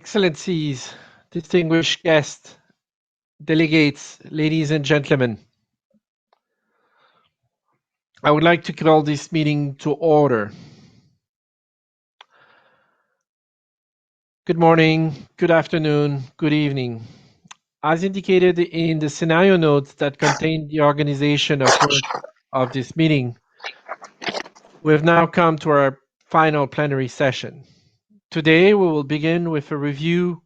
Excellencies, distinguished guests, delegates, ladies and gentlemen, I would like to call this meeting to order. Good morning, good afternoon, good evening. As indicated in the scenario notes that contain the organization of work of this meeting, we have now come to our final plenary session. Today, we will begin with a review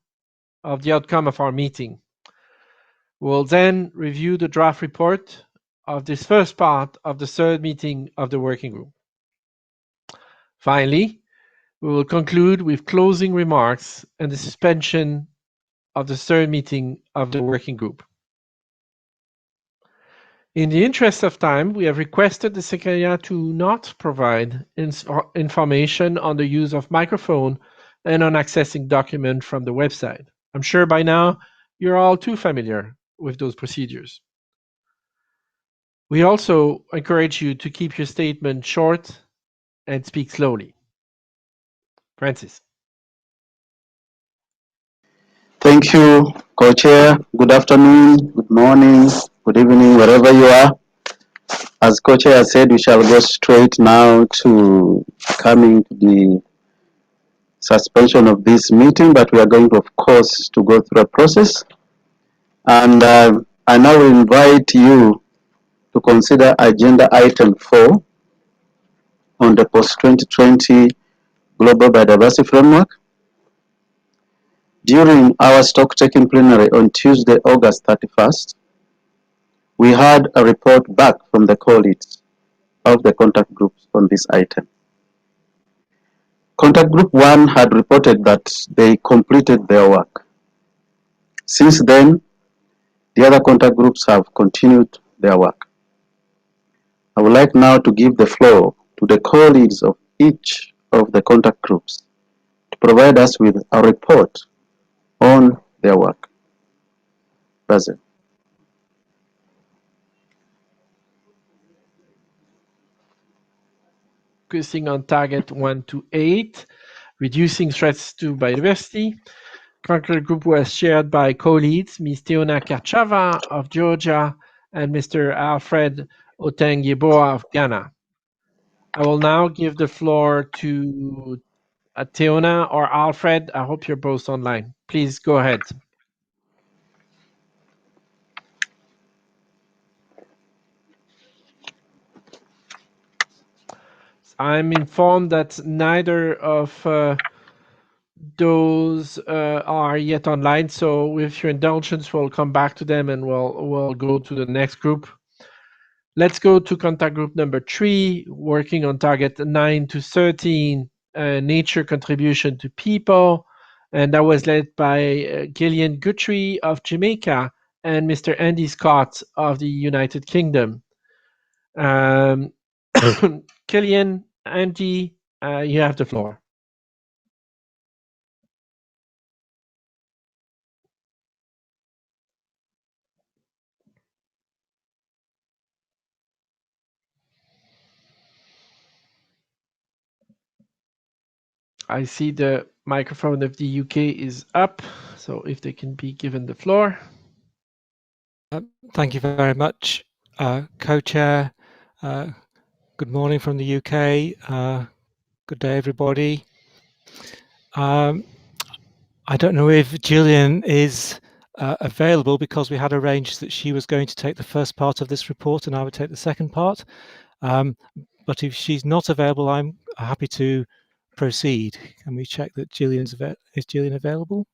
of the outcome of our meeting. We will then review the draft report of this first part of the third meeting of the working group. Finally, we will conclude with closing remarks and the suspension of the third meeting of the working group. In the interest of time, we have requested the Secretariat to not provide information on the use of microphone and on accessing documents from the website. I'm sure by now you're all too familiar with those procedures. We also encourage you to keep your statement short and speak slowly. Francis. Thank you, Co-Chair. Good afternoon, good morning, good evening, wherever you are. As Co-Chair said, we shall go straight now to coming to the suspension of this meeting, but we are going to, of course, to go through a process. And I now invite you to consider agenda item 4 on the Post-2020 Global Biodiversity Framework. During our stock-taking plenary on Tuesday, August 31st, we had a report back from the co-leads of the contact groups on this item. Contact Group 1 had reported that they completed their work. Since then, the other contact groups have continued their work. I would like now to give the floor to the co-leads of each of the contact groups to provide us with a report on their work. Present. Focusing on target 1 to 8, reducing threats to biodiversity. Contact group was chaired by co-leads Ms. Teona Karchava of Georgia and Mr. Alfred Oteng-Yeboah of Ghana. I will now give the floor to Teona or Alfred. I hope you're both online. Please go ahead. I'm informed that neither of those are yet online, so with your indulgence, we'll come back to them and we'll go to the next group. Let's go to contact group number 3, working on target 9 to 13, nature contribution to people, and that was led by Gillian Guthrie of Jamaica and Mr. Andy Scott of the United Kingdom. Gillian, Andy, you have the floor. I see the microphone of the UK is up, so if they can be given the floor. Thank you very much, Co-Chair. Good morning from the UK. Good day, everybody. I don't know if Gillian is available because we had arranged that she was going to take the first part of this report and I would take the second part. But if she's not available, I'm happy to proceed. Can we check that is Gillian available?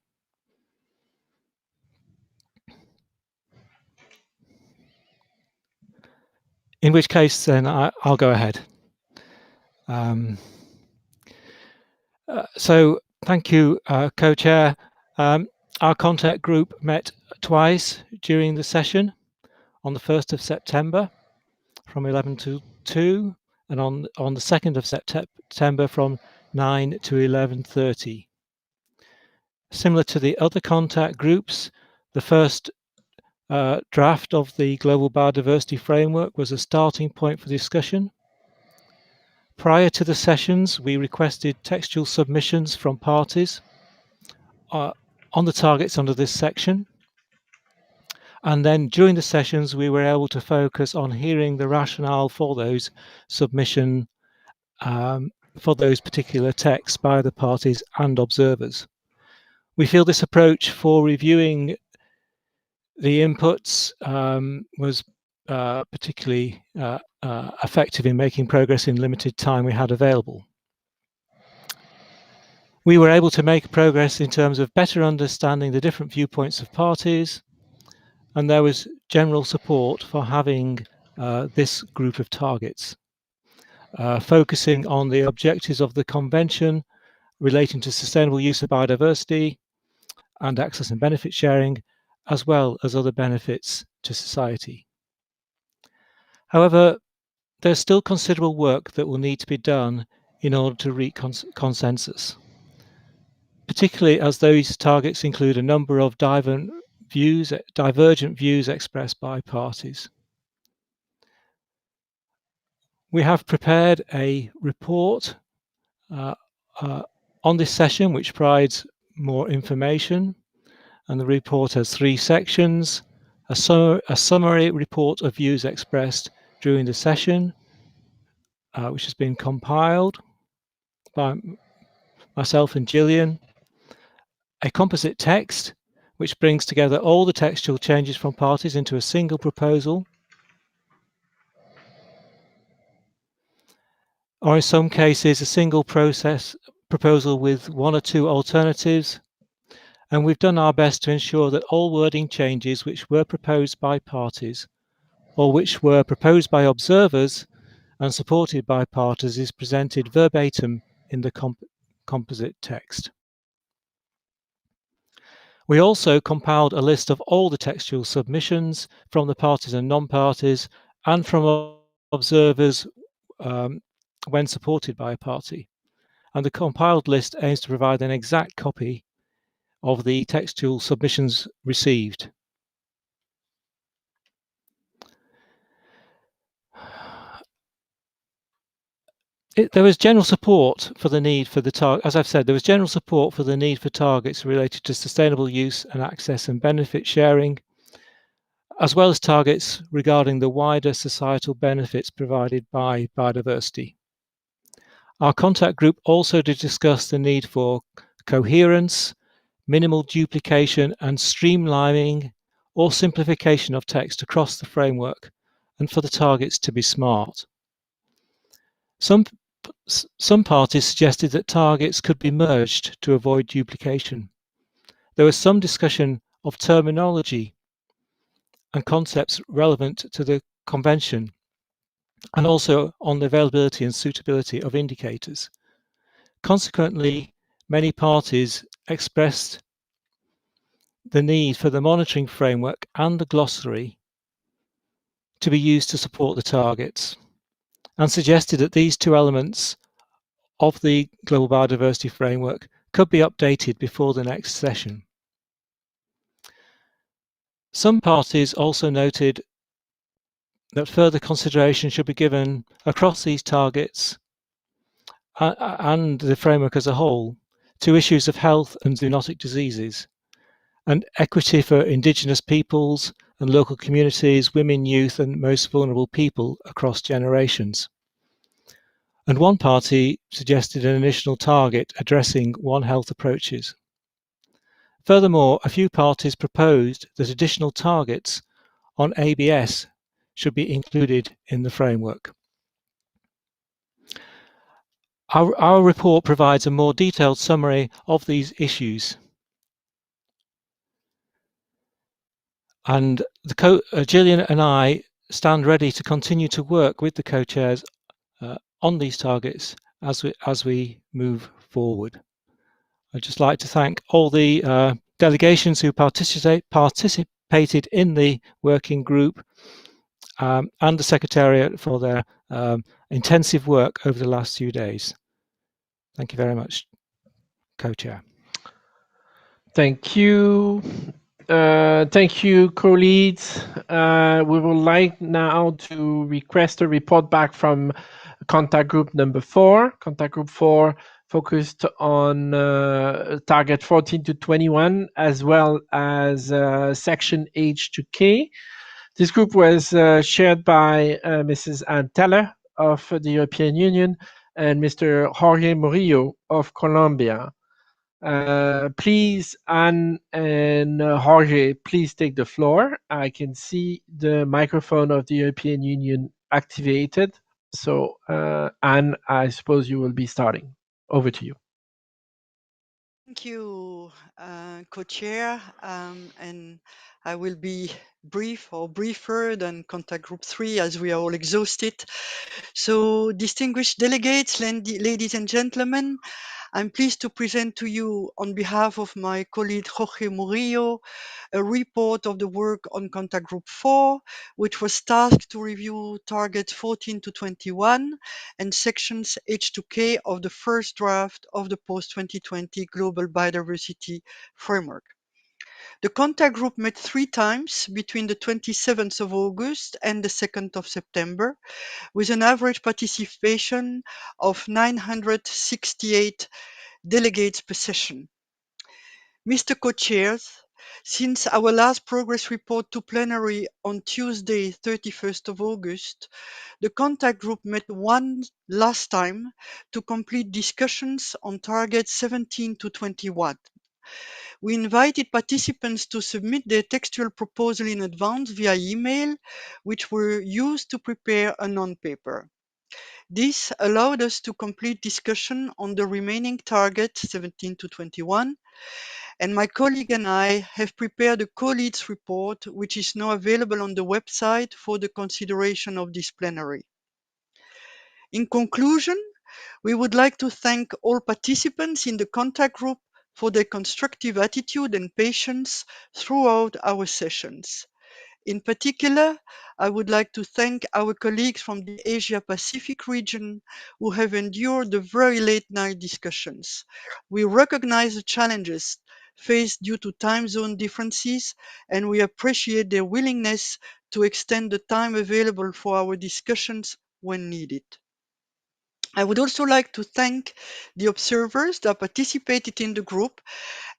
In which case, then I'll go ahead. So thank you, Co-Chair. Our contact group met twice during the session, on the 1st of September from 11 to 2, and on the 2nd of September from 9 to 11:30. Similar to the other contact groups, the first draft of the Global Biodiversity Framework was a starting point for discussion. Prior to the sessions, we requested textual submissions from parties on the targets under this section. And then during the sessions, we were able to focus on hearing the rationale for those submission for those particular texts by the parties and observers. We feel this approach for reviewing the inputs was particularly effective in making progress in limited time we had available. We were able to make progress in terms of better understanding the different viewpoints of parties, and there was general support for having this group of targets, focusing on the objectives of the convention relating to sustainable use of biodiversity and access and benefit sharing, as well as other benefits to society. However, there's still considerable work that will need to be done in order to reach consensus, particularly as those targets include a number of divergent views expressed by parties. We have prepared a report on this session which provides more information, and the report has 3 sections: a summary report of views expressed during the session, which has been compiled by myself and Gillian, a composite text which brings together all the textual changes from parties into a single proposal, or in some cases a single proposal with 1 or 2 alternatives. And we've done our best to ensure that all wording changes which were proposed by parties or which were proposed by observers and supported by parties is presented verbatim in the composite text. We also compiled a list of all the textual submissions from the parties and non-parties and from observers when supported by a party. And the compiled list aims to provide an exact copy of the textual submissions received. There was general support for the need for the target. As I've said, there was general support for the need for targets related to sustainable use and access and benefit sharing, as well as targets regarding the wider societal benefits provided by biodiversity. Our contact group also did discuss the need for coherence, minimal duplication, and streamlining or simplification of text across the framework, and for the targets to be smart. Some parties suggested that targets could be merged to avoid duplication. There was some discussion of terminology and concepts relevant to the convention, and also on the availability and suitability of indicators. Consequently, many parties expressed the need for the monitoring framework and the glossary to be used to support the targets, and suggested that these 2 elements of the Global Biodiversity Framework could be updated before the next session. Some parties also noted that further consideration should be given across these targets and the framework as a whole to issues of health and zoonotic diseases, and equity for Indigenous peoples and local communities, women, youth, and most vulnerable people across generations. And one party suggested an additional target addressing One Health approaches. Furthermore, a few parties proposed that additional targets on ABS should be included in the framework. Our report provides a more detailed summary of these issues. And Gillian and I stand ready to continue to work with the co-chairs on these targets as we move forward. I'd just like to thank all the delegations who participated in the working group and the Secretariat for their intensive work over the last few days. Thank you very much, Co-Chair. Thank you. Thank you, co-leads. We would like now to request a report back from contact group number 4. Contact group 4 focused on target 14 to 21, as well as section H to K. This group was chaired by Mrs. Ann Teller of the European Union and Mr. Jorge Murillo of Colombia. Please, Anne and Jorge, please take the floor. I can see the microphone of the European Union activated. So, Anne, I suppose you will be starting. Over to you. Thank you, co-chair, and I will be brief or briefer than contact group 3 as we are all exhausted. So, distinguished delegates, ladies and gentlemen, I'm pleased to present to you on behalf of my colleague Jorge Murillo a report of the work on contact group 4, which was tasked to review targets 14 to 21 and sections H to K of the first draft of the post-2020 Global Biodiversity Framework. The contact group met 3 times between the 27th of August and the 2nd of September, with an average participation of 968 delegates per session. Mr. Co-Chairs, since our last progress report to plenary on Tuesday, 31st of August, the contact group met one last time to complete discussions on targets 17 to 21. We invited participants to submit their textual proposal in advance via email, which were used to prepare a non-paper. This allowed us to complete discussion on the remaining targets 17 to 21, and my colleague and I have prepared a co-leads report, which is now available on the website for the consideration of this plenary. In conclusion, we would like to thank all participants in the contact group for their constructive attitude and patience throughout our sessions. In particular, I would like to thank our colleagues from the Asia Pacific region who have endured the very late night discussions. We recognize the challenges faced due to time zone differences, and we appreciate their willingness to extend the time available for our discussions when needed. I would also like to thank the observers that participated in the group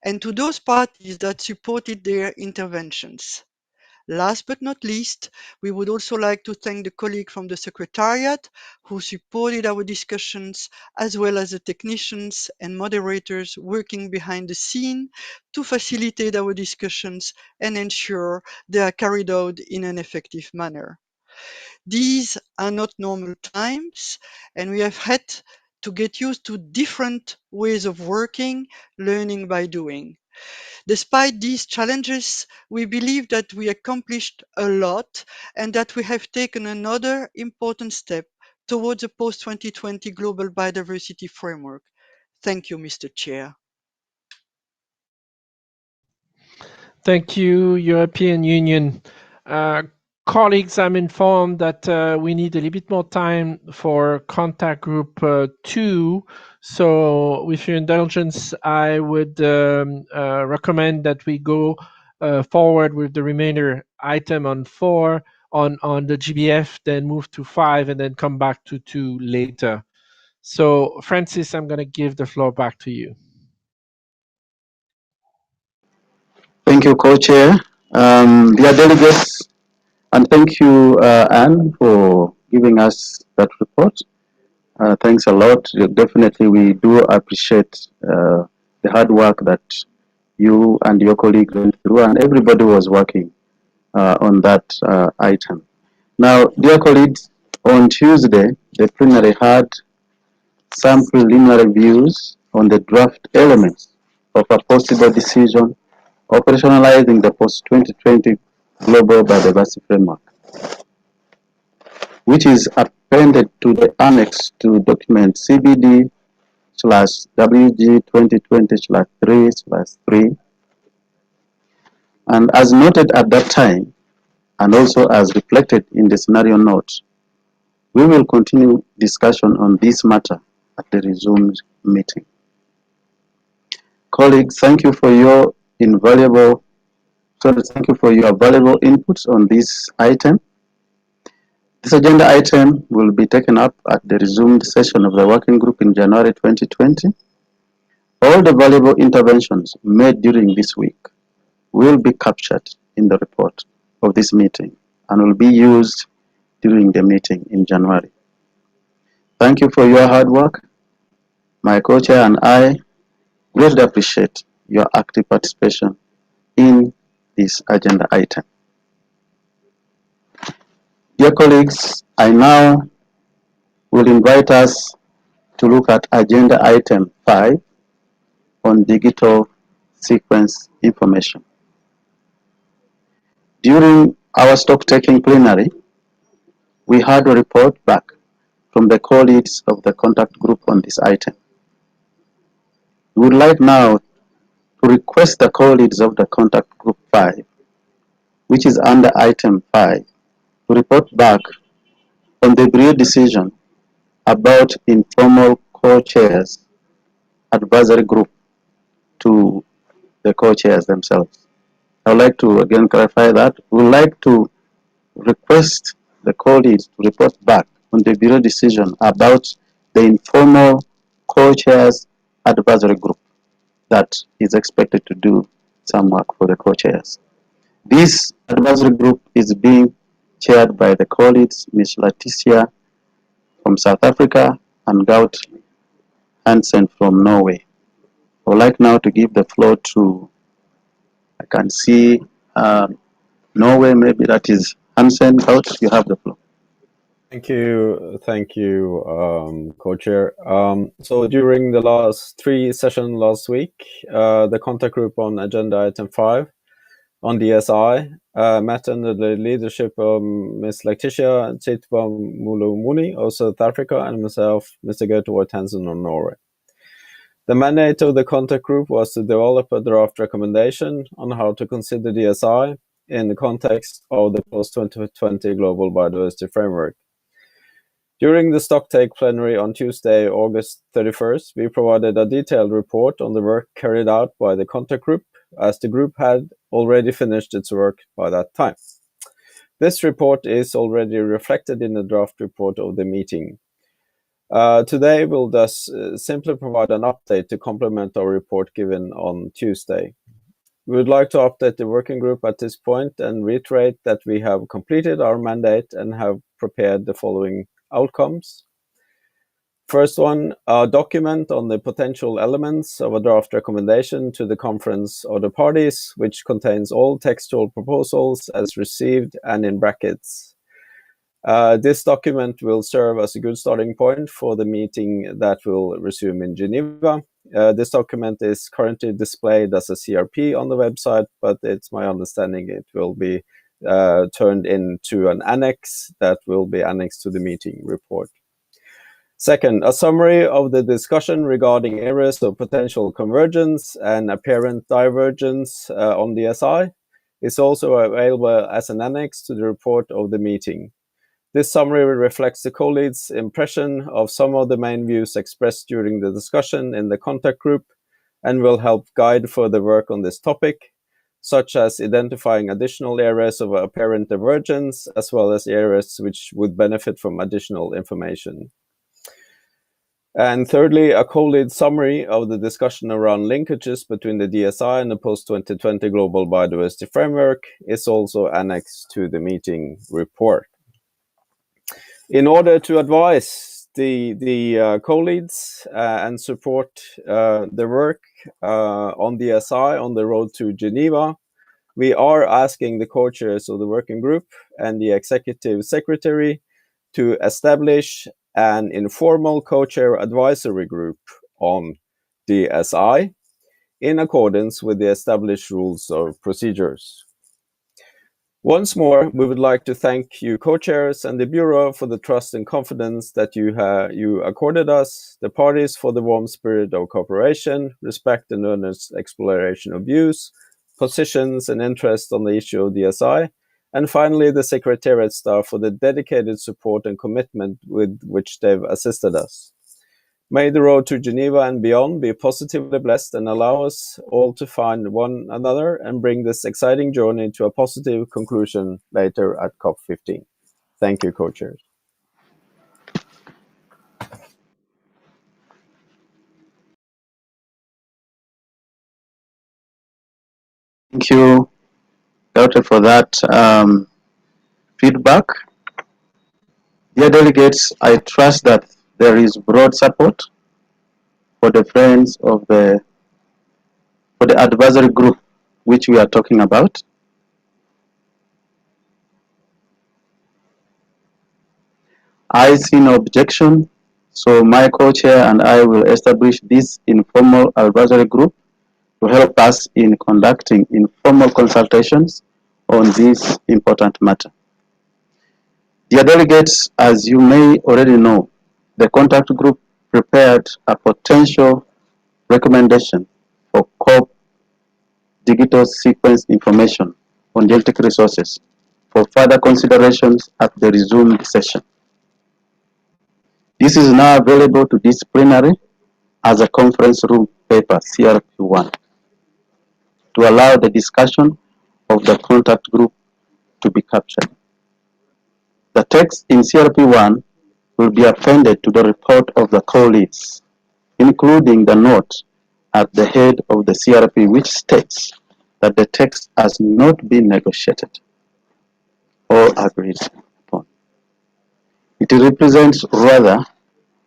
and to those parties that supported their interventions. Last but not least, we would also like to thank the colleague from the Secretariat who supported our discussions, as well as the technicians and moderators working behind the scene to facilitate our discussions and ensure they are carried out in an effective manner. These are not normal times, and we have had to get used to different ways of working, learning by doing. Despite these challenges, we believe that we accomplished a lot and that we have taken another important step towards a post-2020 global biodiversity framework. Thank you, Mr. Chair. Thank you, European Union. Colleagues, I'm informed that we need a little bit more time for contact group 2. So with your indulgence, I would recommend that we go forward with the remainder item on 4 on the GBF, then move to 5, and then come back to 2 later. So Francis, I'm going to give the floor back to you. Thank you, co-chair. Dear delegates, and thank you, Anne, for giving us that report. Thanks a lot. Definitely, we do appreciate the hard work that you and your colleague went through, and everybody was working on that item. Now, dear colleagues, on Tuesday, the plenary had some preliminary views on the draft elements of a possible decision operationalizing the post-2020 Global Biodiversity Framework, which is appended to the annex to document CBD/WG 2020/3/3. And as noted at that time, and also as reflected in the scenario note, we will continue discussion on this matter at the resumed meeting. Colleagues, thank you for your valuable inputs on this item. This agenda item will be taken up at the resumed session of the working group in January 2020. All the valuable interventions made during this week will be captured in the report of this meeting and will be used during the meeting in January. Thank you for your hard work. My co-chair and I greatly appreciate your active participation in this agenda item. Dear colleagues, I now will invite us to look at agenda item 5 on digital sequence information. During our stock-taking plenary, we had a report back from the co-leads of the contact group on this item. We would like now to request the co-leads of the contact group 5, which is under item 5, to report back on the agreed decision about informal co-chairs advisory group to the co-chairs themselves. I would like to again clarify that. We would like to request the co-leads to report back on the bureau decision about the informal co-chairs advisory group that is expected to do some work for the co-chairs. This advisory group is being chaired by the co-leads, Ms. Leticia from South Africa and Gaut Hansen from Norway. I would like now to give the floor to, I can see Norway, maybe that is Hansen. Gaut, you have the floor. Thank you, co-chair. So during the last 3 sessions last week, the contact group on agenda item 5 on DSI met under the leadership of Ms. Leticia Mulumuni of South Africa and myself, Mr. Gaut Hansen of Norway. The mandate of the contact group was to develop a draft recommendation on how to consider DSI in the context of the Post-2020 Global Biodiversity Framework. During the stocktake plenary on Tuesday, August 31st, we provided a detailed report on the work carried out by the contact group, as the group had already finished its work by that time. This report is already reflected in the draft report of the meeting. Today, we'll thus simply provide an update to complement our report given on Tuesday. We would like to update the working group at this point and reiterate that we have completed our mandate and have prepared the following outcomes. First one, a document on the potential elements of a draft recommendation to the conference of the parties, which contains all textual proposals as received and in brackets. This document will serve as a good starting point for the meeting that will resume in Geneva. This document is currently displayed as a CRP on the website, but it's my understanding it will be turned into an annex that will be annexed to the meeting report. Second, a summary of the discussion regarding areas of potential convergence and apparent divergence on DSI is also available as an annex to the report of the meeting. This summary reflects the co-leads' impression of some of the main views expressed during the discussion in the contact group and will help guide further work on this topic, such as identifying additional areas of apparent divergence, as well as areas which would benefit from additional information. And thirdly, a co-lead summary of the discussion around linkages between the DSI and the Post-2020 Global Biodiversity Framework is also annexed to the meeting report. In order to advise the co-leads and support the work on DSI on the road to Geneva, we are asking the co-chairs of the working group and the executive secretary to establish an informal co-chair advisory group on DSI in accordance with the established rules of procedures. Once more, we would like to thank you co-chairs and the Bureau for the trust and confidence that you accorded us, the parties for the warm spirit of cooperation, respect and earnest exploration of views, positions and interest on the issue of DSI, and finally the Secretariat staff for the dedicated support and commitment with which they've assisted us. May the road to Geneva and beyond be positively blessed and allow us all to find one another and bring this exciting journey to a positive conclusion later at COP15. Thank you, co-chairs. Thank you, Doctor, for that feedback. Dear delegates, I trust that there is broad support for the friends of for the advisory group which we are talking about. I see no objection, so my co-chair and I will establish this informal advisory group to help us in conducting informal consultations on this important matter. Dear delegates, as you may already know, the contact group prepared a potential recommendation for COP digital sequence information on genetic resources for further considerations at the resumed session. This is now available to this plenary as a conference room paper, CRP1, to allow the discussion of the contact group to be captured. The text in CRP1 will be appended to the report of the co-leads, including the note at the head of the CRP which states that the text has not been negotiated or agreed upon. It represents rather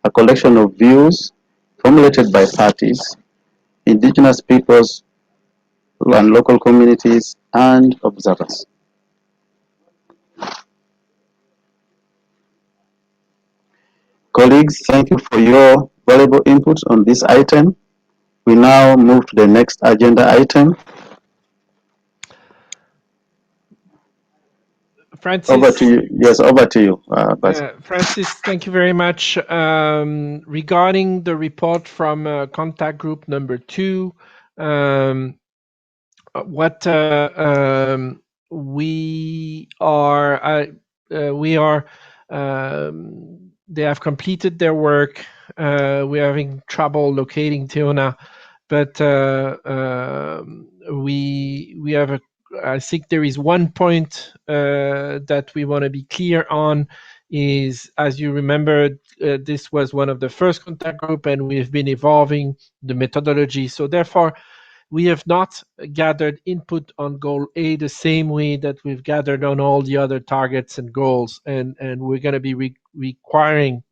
a collection of views formulated by parties, indigenous peoples and local communities, and observers. Colleagues, thank you for your valuable input on this item. We now move to the next agenda item. Francis, over to you. Yes, over to you, Basil. Francis, thank you very much. Regarding the report from contact group number 2, what we are, they have completed their work. We're having trouble locating Teona, but we have I think there is one point that we want to be clear on is, as you remember, this was one of the first contact group and we've been evolving the methodology. So therefore, we have not gathered input on goal A the same way that we've gathered on all the other targets and goals. And we're going to be requiring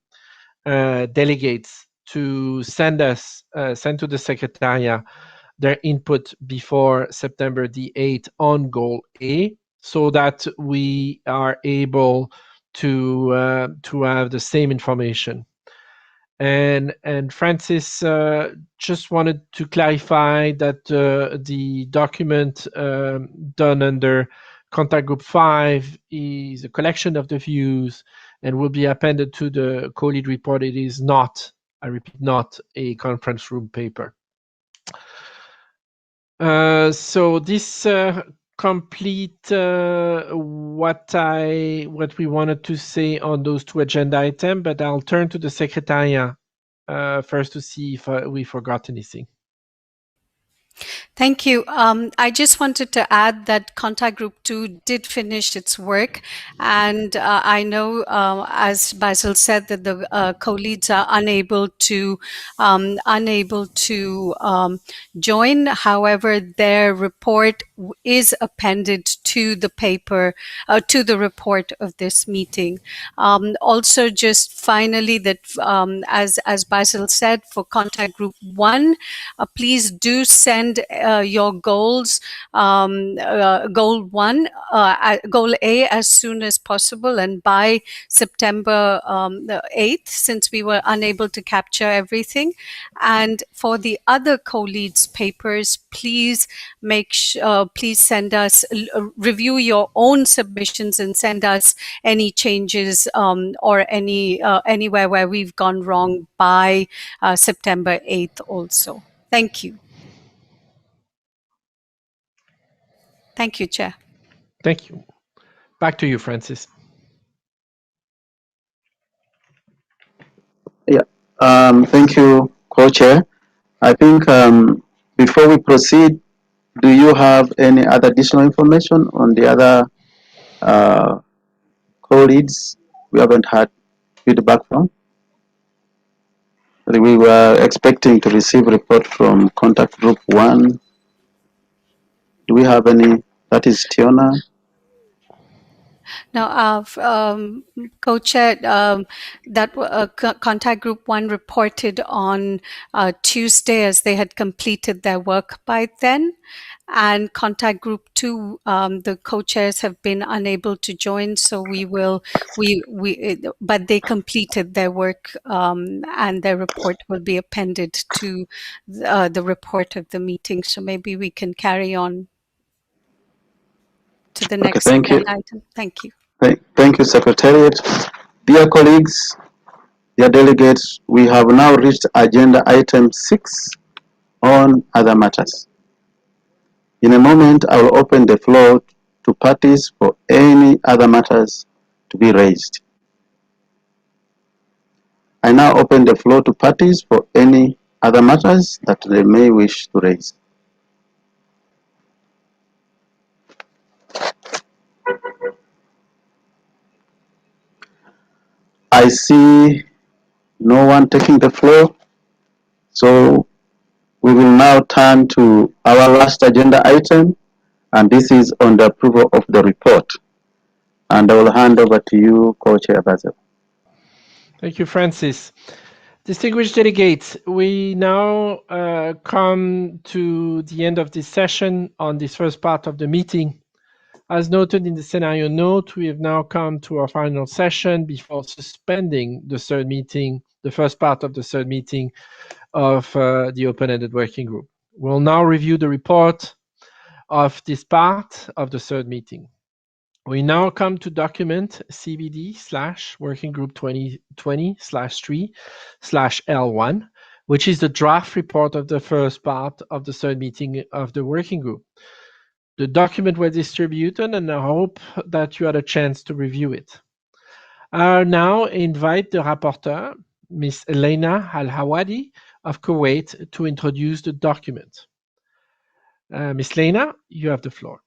delegates to send to the Secretariat their input before September the 8th on goal A, so that we are able to have the same information. And Francis just wanted to clarify that the document done under contact group 5 is a collection of the views and will be appended to the co-lead report. It is not, I repeat, not a conference room paper. So this complete what we wanted to say on those two agenda items, but I'll turn to the Secretariat first to see if we forgot anything. Thank you. I just wanted to add that Contact Group 2 did finish its work. And I know, as Basil said, that the co-leads are unable to join. However, their report is appended to the paper, to the report of this meeting. Also, just finally, that as Basil said, for Contact Group 1, please do send your goals, goal 1, goal A as soon as possible and by September the 8th, since we were unable to capture everything. And for the other co-leads papers, please please send us, review your own submissions and send us any changes or anywhere where we've gone wrong by September 8th also. Thank you. Thank you, Chair. Thank you. Back to you, Francis. Yeah. Thank you, Co-Chair. I think before we proceed, do you have any other additional information on the other co-leads we haven't had feedback from. We were expecting to receive report from contact group 1. Do we have any? That is Tiona. Now, co-chair, contact group 1 reported on Tuesday as they had completed their work by then. And contact group 2, the co-chairs have been unable to join, so but they completed their work, and their report will be appended to the report of the meeting. So maybe we can carry on to the next Thank you. item. Thank you. Thank you, Secretariat. Dear colleagues, dear delegates, we have now reached agenda item 6 on other matters. In a moment, I will open the floor to parties for any other matters to be raised. I now open the floor to parties for any other matters that they may wish to raise. I see no one taking the floor, so we will now turn to our last agenda item, and this is on the approval of the report. And I will hand over to you, Co-Chair Basil. Thank you, Francis. Distinguished delegates, we now come to the end of this session on this first part of the meeting. As noted in the scenario note, we have now come to our final session before suspending the third meeting, the first part of the third meeting of the open-ended working group. We'll now review the report of this part of the third meeting. We now come to document CBD/working group 2020/3/L1, which is the draft report of the first part of the third meeting of the working group. The document was distributed, and I hope that you had a chance to review it. I now invite the rapporteur, Ms. Elena Al-Hawadi of Kuwait, to introduce the document. Ms. Lena, you have the floor.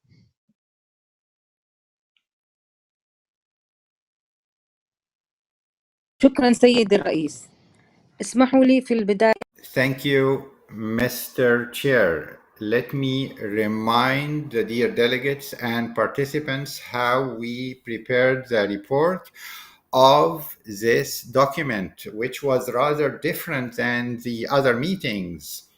شكرا سيد الرئيس. اسمحوا لي في البداية. Thank you, Mr. Chair. Let me remind the dear delegates and participants how we prepared the report of this document, which was rather different than the other meetings.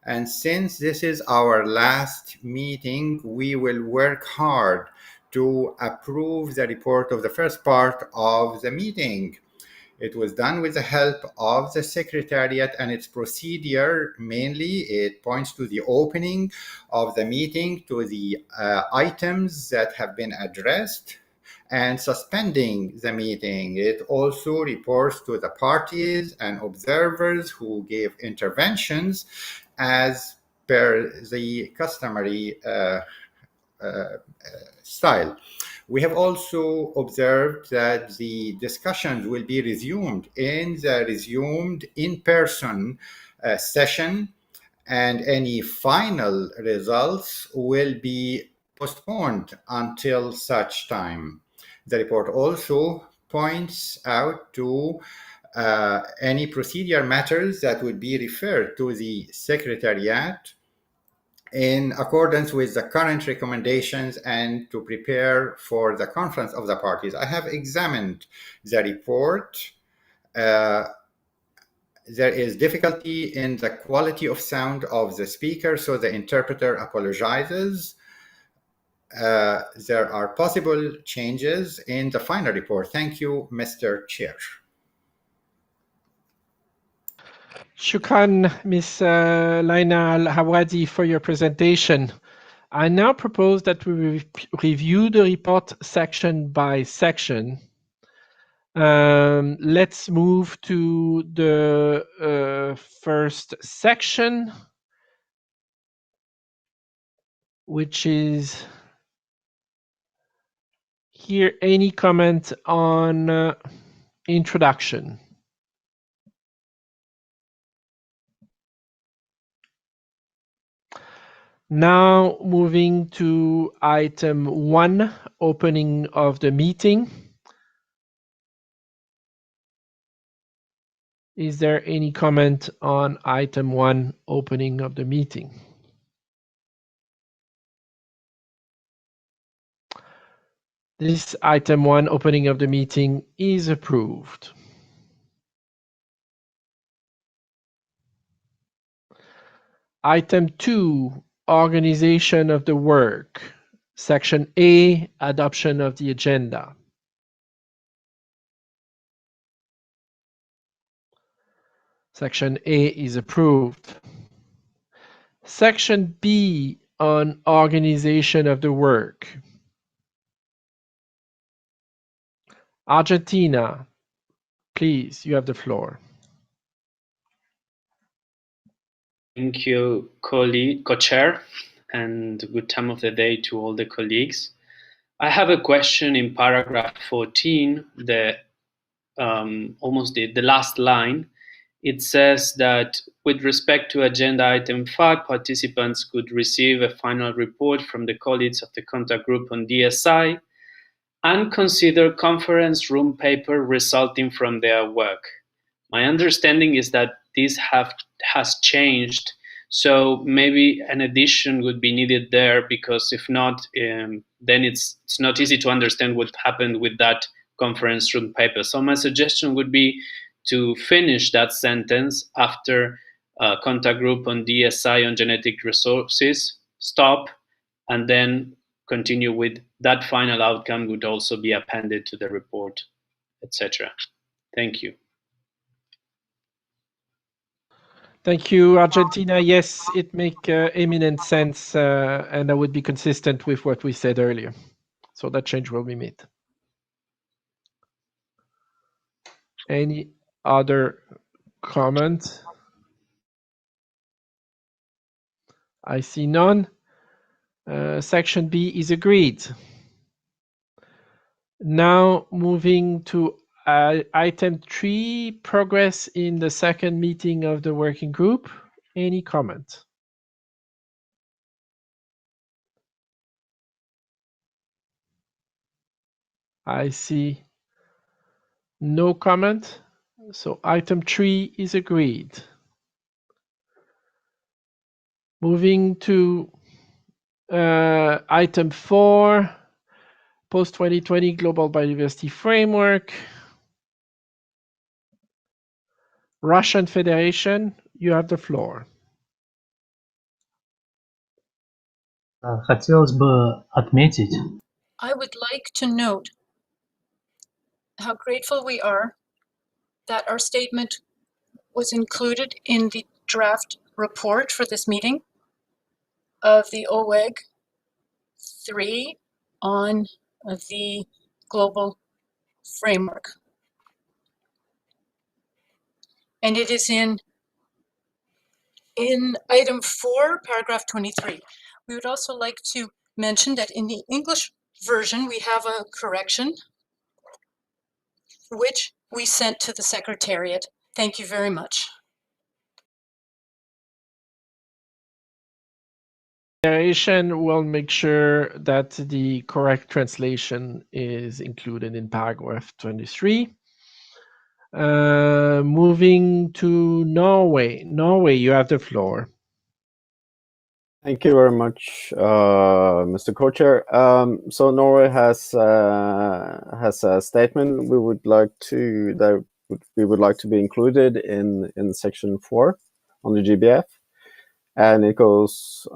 And since this is our last meeting, we will work hard to approve the report of the first part of the meeting. It was done with the help of the Secretariat, and its procedure mainly, it points to the opening of the meeting, to the items that have been addressed, and suspending the meeting. It also reports to the parties and observers who gave interventions as per the customary style. We have also observed that the discussions will be resumed in the resumed in-person session, and any final results will be postponed until such time. The report also points out to any procedure matters that would be referred to the Secretariat in accordance with the current recommendations and to prepare for the conference of the parties. I have examined the report. There is difficulty in the quality of sound of the speaker, so the interpreter apologizes. There are possible changes in the final report. Thank you, Mr. Chair. Shukran, Ms. Laina Al-Hawadi, for your presentation. I now propose that we review the report section by section. Let's move to the first section, which is here. Any comment on introduction? Now moving to item 1, opening of the meeting. Is there any comment on item 1, opening of the meeting? This item 1, opening of the meeting, is approved. Item 2, organization of the work. Section A, adoption of the agenda. Section A is approved. Section B on organization of the work. Argentina, please, you have the floor. Thank you, co-chair, and good time of the day to all the colleagues. I have a question in paragraph 14, almost the last line. It says that with respect to agenda item 5, participants could receive a final report from the colleagues of the contact group on DSI and consider conference room paper resulting from their work. My understanding is that this has changed, so maybe an addition would be needed there, because if not, then it's not easy to understand what happened with that conference room paper. So my suggestion would be to finish that sentence after contact group on DSI on genetic resources, stop, and then continue with that final outcome would also be appended to the report, etc. Thank you. Thank you, Argentina. Yes, it makes eminent sense, and that would be consistent with what we said earlier. So that change will be made. Any other comment? I see none. Section B is agreed. Now moving to item 3, progress in the second meeting of the working group. Any comment? I see no comment. So item 3 is agreed. Moving to item 4, Post-2020 Global Biodiversity Framework. Russian Federation, you have the floor. Хотелось бы отметить. I would like to note how grateful we are that our statement was included in the draft report for this meeting of the OWEG 3 on the global framework. And it is in item 4, paragraph 23. We would also like to mention that in the English version, we have a correction, which we sent to the Secretariat. Thank you very much. Federation will make sure that the correct translation is included in paragraph 23. Moving to Norway. Norway, you have the floor. Thank you very much, Mr. Co-Chair. So Norway has a statement we would like to be included in section 4 on the GBF, and it goes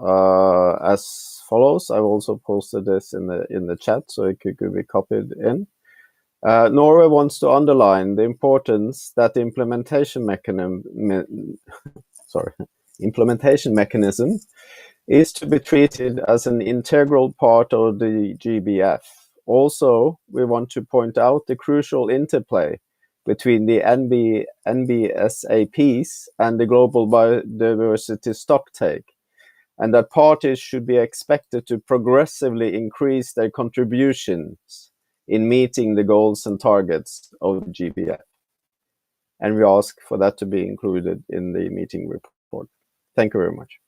as follows. I've also posted this in the chat, so it could be copied in. Norway wants to underline the importance that the implementation mechanism is to be treated as an integral part of the GBF. Also, we want to point out the crucial interplay between the NBSAPs and the global biodiversity stocktake, and that parties should be expected to progressively increase their contributions in meeting the goals and targets of the GBF. And we ask for that to be included in the meeting report. Thank you very much.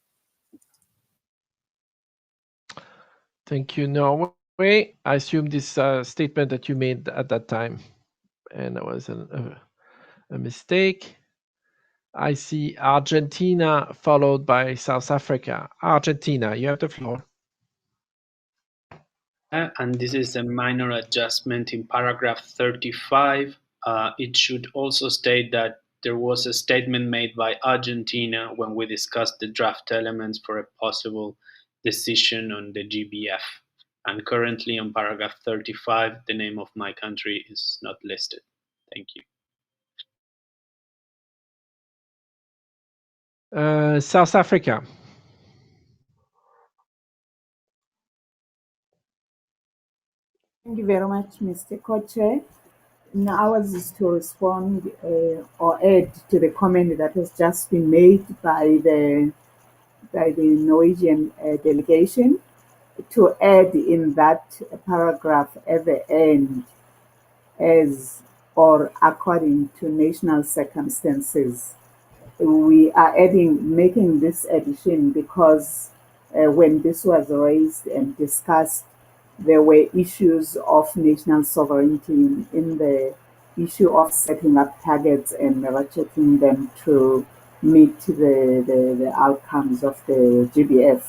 Thank you, Norway. I assume this statement that you made at that time, and that was a mistake. I see Argentina followed by South Africa. Argentina, you have the floor. And this is a minor adjustment in paragraph 35. It should also state that there was a statement made by Argentina when we discussed the draft elements for a possible decision on the GBF. And currently on paragraph 35, the name of my country is not listed. Thank you. South Africa. Thank you very much, Mr. Co-Chair. Now, ours is to respond or add to the comment that has just been made by the Norwegian delegation, to add in that paragraph at the end, as or according to national circumstances. We are making this addition because when this was raised and discussed, there were issues of national sovereignty in the issue of setting up targets and ratcheting them to meet the outcomes of the GBF.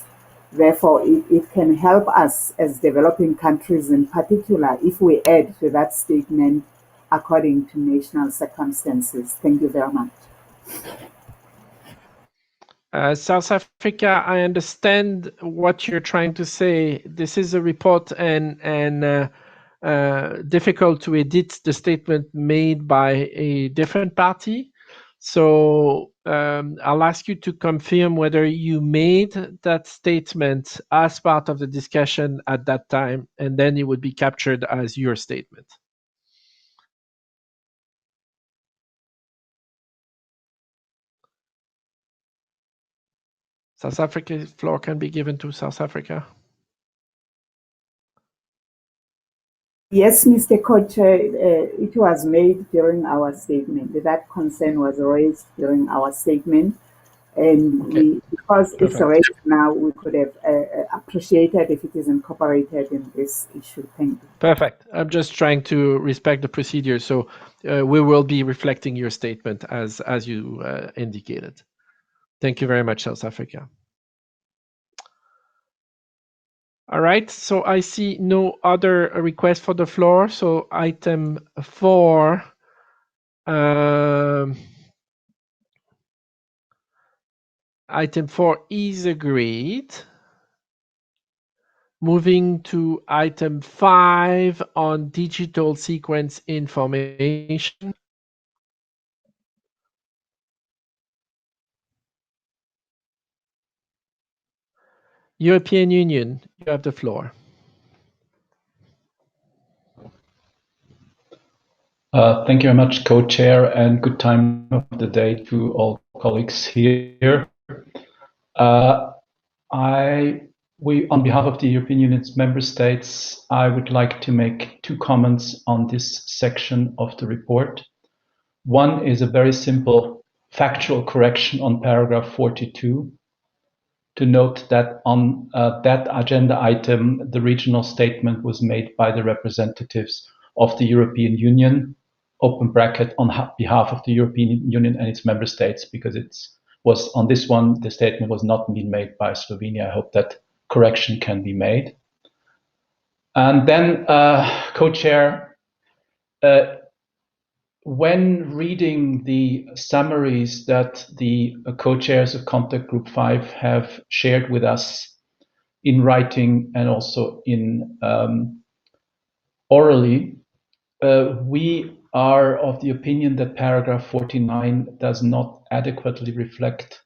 Therefore, it can help us as developing countries in particular if we add to that statement according to national circumstances. Thank you very much. South Africa, I understand what you're trying to say. This is a report and difficult to edit the statement made by a different party. So I'll ask you to confirm whether you made that statement as part of the discussion at that time, and then it would be captured as your statement. South Africa's floor can be given to South Africa. Yes, Mr. Co-Chair, it was made during our statement. That concern was raised during our statement. And okay. Because Perfect. It's raised now, we could have appreciated if it is incorporated in this issue. Thank you. Perfect. I'm just trying to respect the procedure. So we will be reflecting your statement as you indicated. Thank you very much, South Africa. All right, so I see no other request for the floor. So item 4, item 4 is agreed. Moving to item 5 on digital sequence information. European Union, you have the floor. Thank you very much, Co-Chair, and good time of the day to all colleagues here. On behalf of the European Union's member states, I would like to make 2 comments on this section of the report. One is a very simple factual correction on paragraph 42, to note that on that agenda item, the regional statement was made by the representatives of the European Union, open bracket, on behalf of the European Union and its member states, because it was on this one, the statement was not being made by Slovenia. I hope that correction can be made. And then, Co-Chair, when reading the summaries that the co-chairs of Contact Group 5 have shared with us in writing and also in orally, we are of the opinion that paragraph 49 does not adequately reflect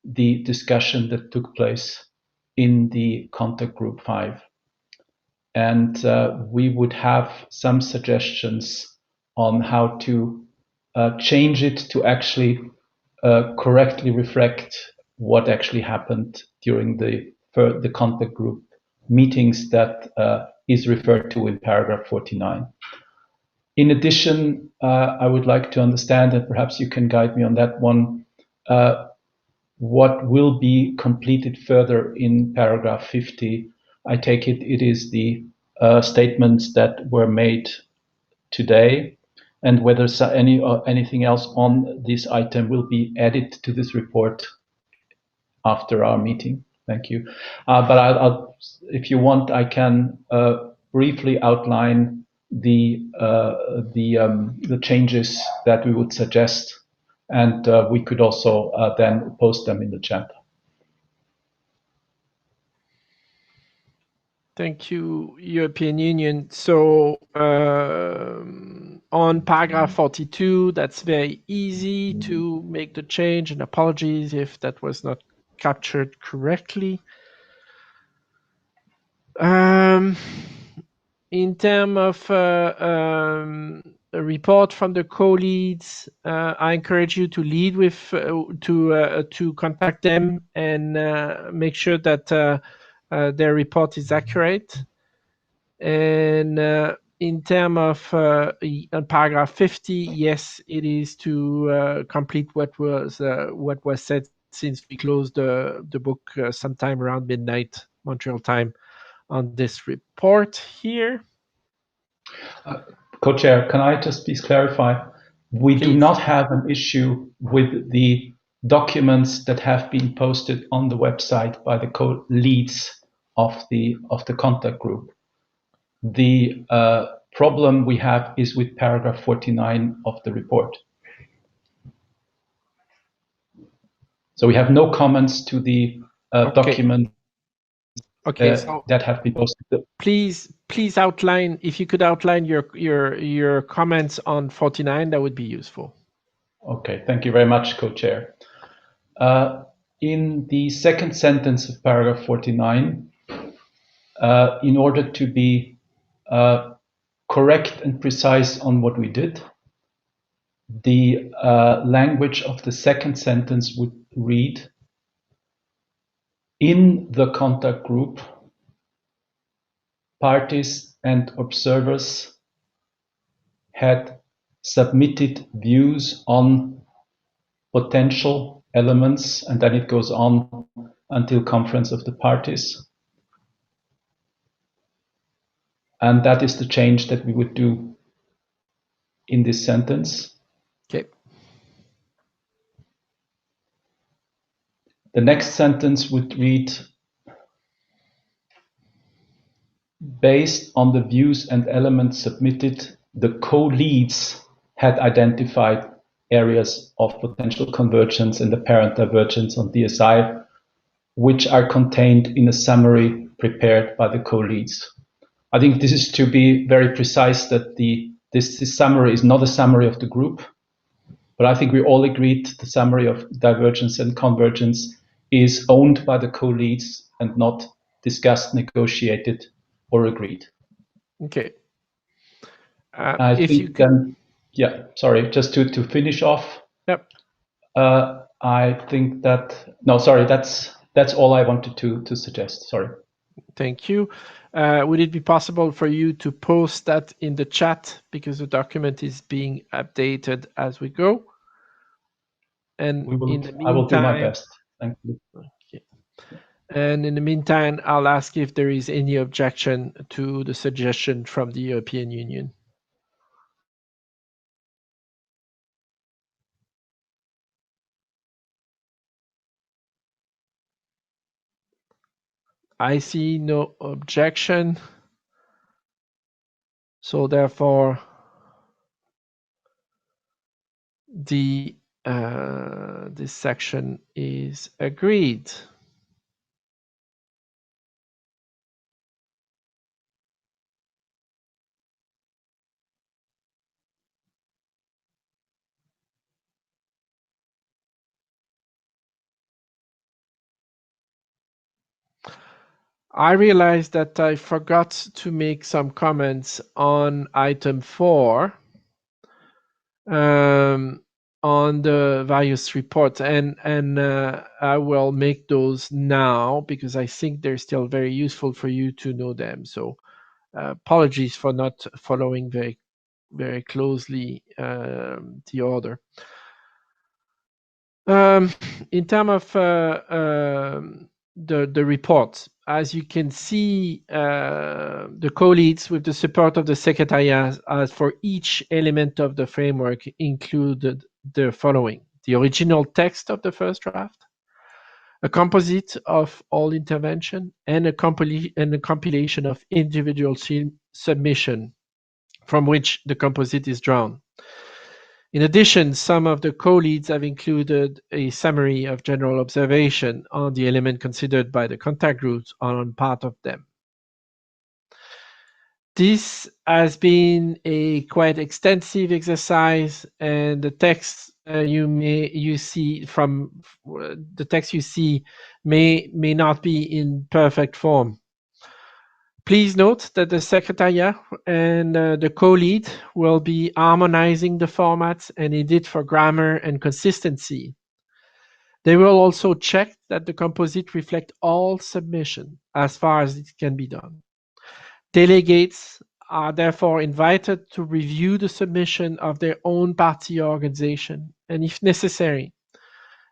the discussion that took place in the Contact Group 5. And we would have some suggestions on how to change it to actually correctly reflect what actually happened during the contact group meetings that is referred to in paragraph 49. In addition, I would like to understand, and perhaps you can guide me on that one, what will be completed further in paragraph 50. I take it is the statements that were made today, and whether anything else on this item will be added to this report after our meeting. Thank you. But I'll, if you want, I can briefly outline the changes that we would suggest, and we could also then post them in the chat. Thank you, European Union. So on paragraph 42, that's very easy to make the change, and apologies if that was not captured correctly. In terms of a report from the co-leads, I encourage you to lead with to contact them and make sure that their report is accurate. And in terms of paragraph 50, yes, it is to complete what was said since we closed the book sometime around midnight Montreal time on this report here. Co-chair, can I just please clarify? We Please. do not have an issue with the documents that have been posted on the website by the co-leads of the contact group. The problem we have is with paragraph 49 of the report. So we have no comments to the document so that have been posted. Please outline, if you could outline your comments on 49, that would be useful. Okay, thank you very much, co-chair. In the second sentence of paragraph 49, in order to be correct and precise on what we did, the language of the second sentence would read, in the contact group, parties and observers had submitted views on potential elements, and then it goes on until conference of the parties. And that is the change that we would do in this sentence. Okay. The next sentence would read, based on the views and elements submitted, the co-leads had identified areas of potential convergence and apparent divergence on DSI, which are contained in a summary prepared by the co-leads. I think this is to be very precise that this summary is not a summary of the group, but I think we all agreed the summary of divergence and convergence is owned by the co-leads and not discussed, negotiated, or agreed. Okay. I think then, yeah, sorry, just to finish off. Yep. I think that, no, sorry, that's all I wanted to suggest, sorry. Thank you. Would it be possible for you to post that in the chat, because the document is being updated as we go? And in the meantime, I will do my best. Thank you. Okay. And in the meantime, I'll ask if there is any objection to the suggestion from the European Union. I see no objection. So therefore, this section is agreed. I realized that I forgot to make some comments on item 4 on the various reports, and I will make those now because I think they're still very useful for you to know them. So apologies for not following very closely the order. In terms of the report. As you can see, the co-leads, with the support of the Secretariat, as for each element of the framework, included the following: the original text of the first draft, a composite of all intervention, and a compilation of individual submission from which the composite is drawn. In addition, some of the co-leads have included a summary of general observation on the element considered by the contact groups on part of them. This has been a quite extensive exercise, and the text you see may not be in perfect form. Please note that the Secretariat and the co-lead will be harmonizing the formats and edit for grammar and consistency. They will also check that the composite reflect all submission as far as it can be done. Delegates are therefore invited to review the submission of their own party organization and, if necessary,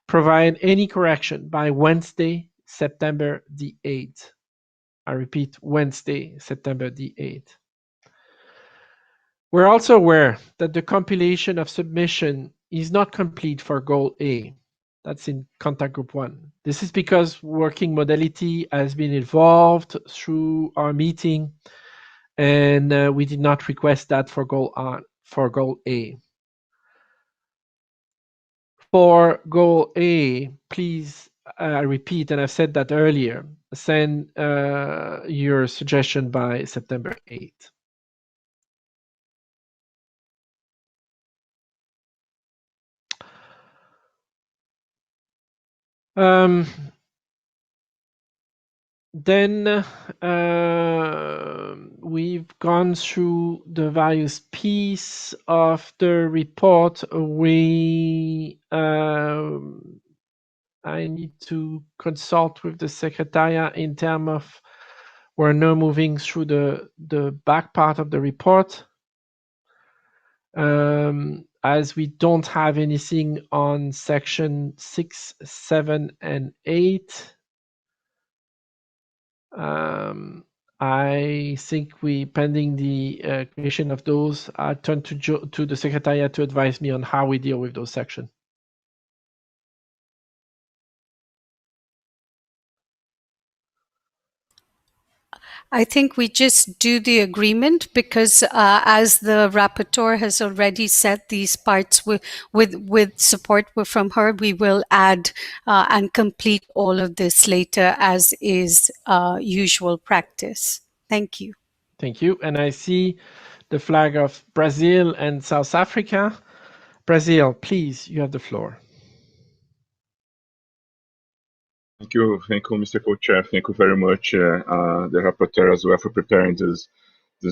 provide any correction by Wednesday, September the 8th. I repeat, Wednesday, September the 8th. We're also aware that the compilation of submission is not complete for Goal A. That's in Contact Group 1. This is because working modality has been evolved through our meeting, and we did not request that for Goal A. For Goal A, please, I repeat, and I've said that earlier, send your suggestion by September 8th. Then we've gone through the various pieces of the report. I need to consult with the Secretariat in terms of, we're now moving through the back part of the report. As we don't have anything on section 6, 7, and 8. I think pending the creation of those, I turn to the Secretariat to advise me on how we deal with those sections. I think we just do the agreement because as the rapporteur has already said, these parts with support from her, we will add and complete all of this later, as is usual practice. Thank you. Thank you. And I see the flag of Brazil and South Africa. Brazil, please, you have the floor. Thank you, Mr. Co-Chair. Thank you very much, the rapporteur as well, for preparing this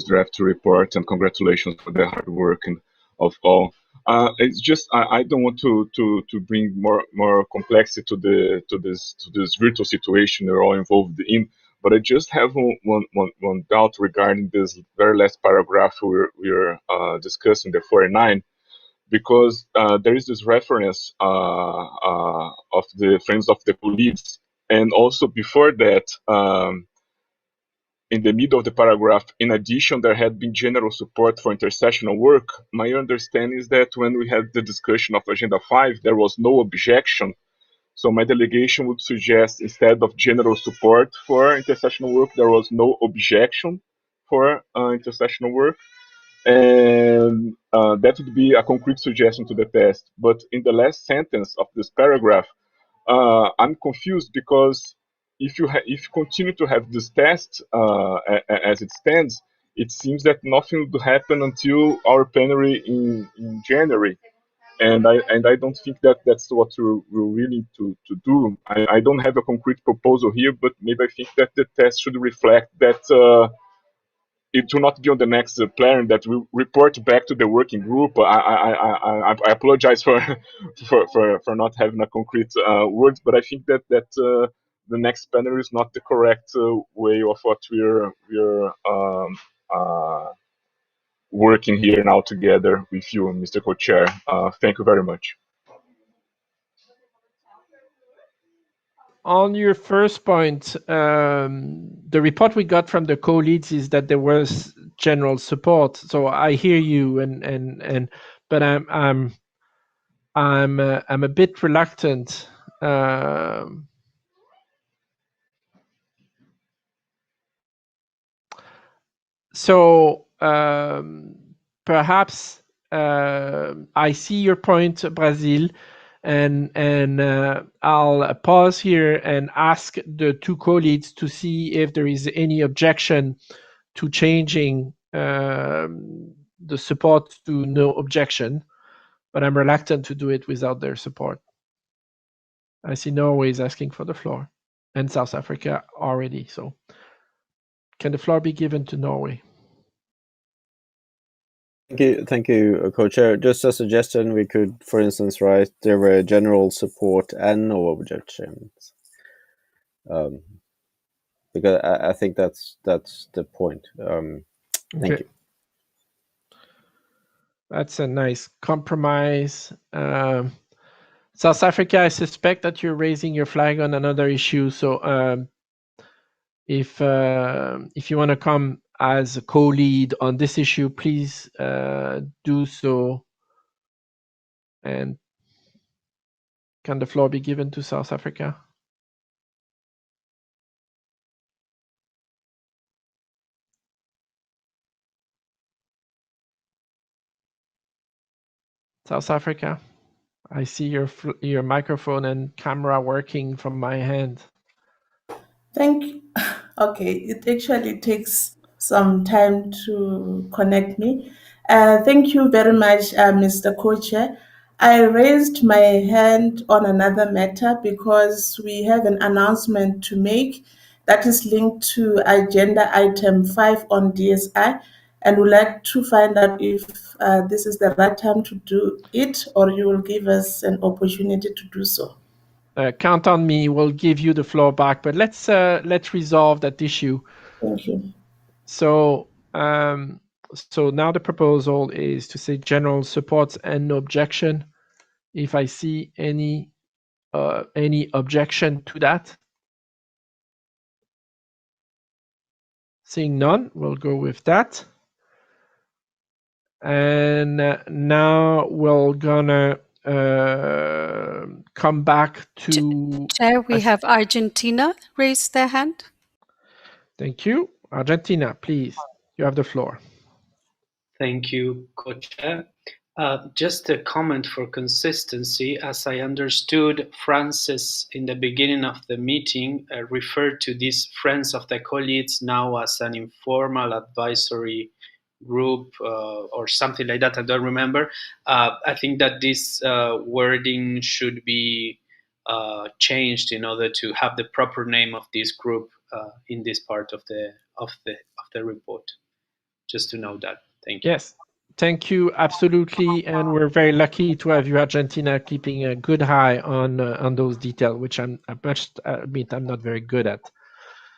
draft report, and congratulations for the hard work and of all. It's just I don't want to bring more complexity to this virtual situation we're all involved in, but I just have one doubt regarding this very last paragraph we're discussing, the 49. Because there is this reference of the Friends of the Police, and also before that, in the middle of the paragraph, in addition, there had been general support for intersectional work. My understanding is that when we had the discussion of Agenda 5, there was no objection. So my delegation would suggest, instead of general support for intersectional work, there was no objection for intersectional work. And that would be a concrete suggestion to the test. But in the last sentence of this paragraph, I'm confused, because if you continue to have this test as it stands, it seems that nothing will happen until our plenary in January. And I don't think that's what we really need to do. I don't have a concrete proposal here, but maybe I think that the test should reflect that it will not be on the next plan, that we report back to the working group. I apologize for not having a concrete words, but I think that the next panel is not the correct way of what we're working here now together with you, Mr. Co-Chair. Thank you very much. on your first point, the report we got from the co-leads is that there was general support. So I hear you, but I'm a bit reluctant. So perhaps I see your point, Brazil, and I'll pause here and ask the two co-leads to see if there is any objection to changing the support to no objection, but I'm reluctant to do it without their support. I see Norway is asking for the floor, and South Africa already. So can the floor be given to Norway? Thank you, co-chair. Just a suggestion, we could, for instance, write there were general support and no objections, because I think that's the point. Thank you. That's a nice compromise. South Africa, I suspect that you're raising your flag on another issue. So if you want to come as a co-lead on this issue, please do so. And can the floor be given to South Africa? South Africa, I see your microphone and camera working from my hand. Thank you. Okay, it actually takes some time to connect me. Thank you very much, Mr. Co-Chair. I raised my hand on another matter because we have an announcement to make that is linked to agenda item 5 on DSI, and would like to find out if this is the right time to do it, or you will give us an opportunity to do so. Count on me. We'll give you the floor back, but let's resolve that issue. Thank you. So so now the proposal is to say general supports and no objection. If I see any objection to that, seeing none, we'll go with that. And now we're gonna come back to Chair. We have Argentina raise their hand. Thank you. Argentina, please, you have the floor. Thank you, Co-Chair. Just a comment for consistency. As I understood, Francis, in the beginning of the meeting, referred to these Friends of the Colleagues now as an informal advisory group or something like that. I don't remember. I think that this wording should be changed in order to have the proper name of this group in this part of the report. Just to know that. Thank you. Yes, thank you, absolutely, and we're very lucky to have you, Argentina, keeping a good eye on those details, which I must admit I'm not very good at.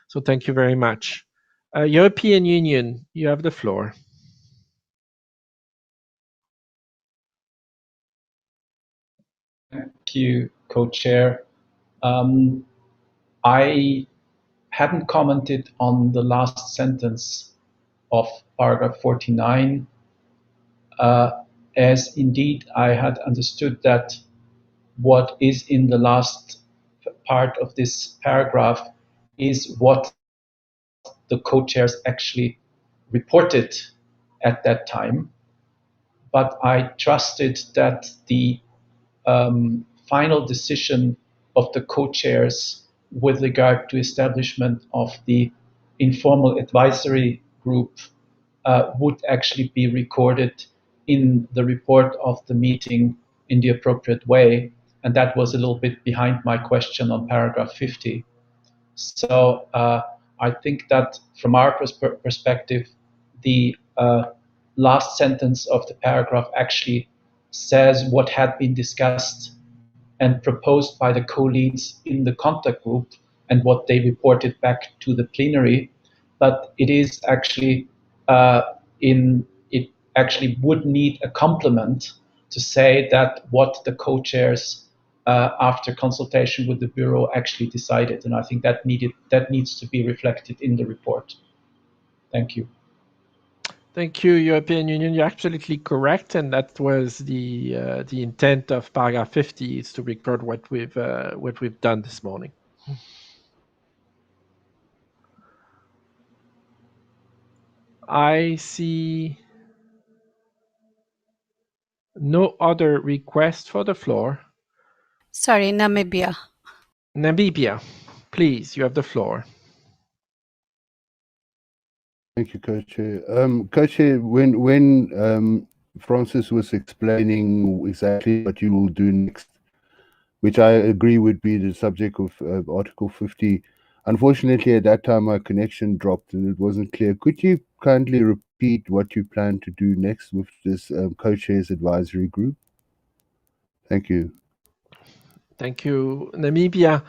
So thank you very much. European Union, you have the floor. Thank you, co-chair. I hadn't commented on the last sentence of paragraph 49, as indeed I had understood that what is in the last part of this paragraph is what the co-chairs actually reported at that time. But I trusted that the final decision of the co-chairs with regard to establishment of the informal advisory group would actually be recorded in the report of the meeting in the appropriate way. And that was a little bit behind my question on paragraph 50. So I think that from our perspective, the last sentence of the paragraph actually says what had been discussed and proposed by the co-leads in the contact group and what they reported back to the plenary. But it is actually it actually would need a complement to say that what the co-chairs after consultation with the Bureau, actually decided. And I think that needs to be reflected in the report. Thank you. Thank you, European Union. You're absolutely correct, and that was the intent of paragraph 50, is to record what we've done this morning. I see no other request for the floor. Sorry, Namibia. Namibia, please, you have the floor. Thank you, Co-Chair. Co-Chair, when Francis was explaining exactly what you will do next, which I agree would be the subject of Article 50, unfortunately at that time my connection dropped and it wasn't clear. Could you kindly repeat what you plan to do next with this Co-Chairs Advisory Group? Thank you. Thank you, Namibia.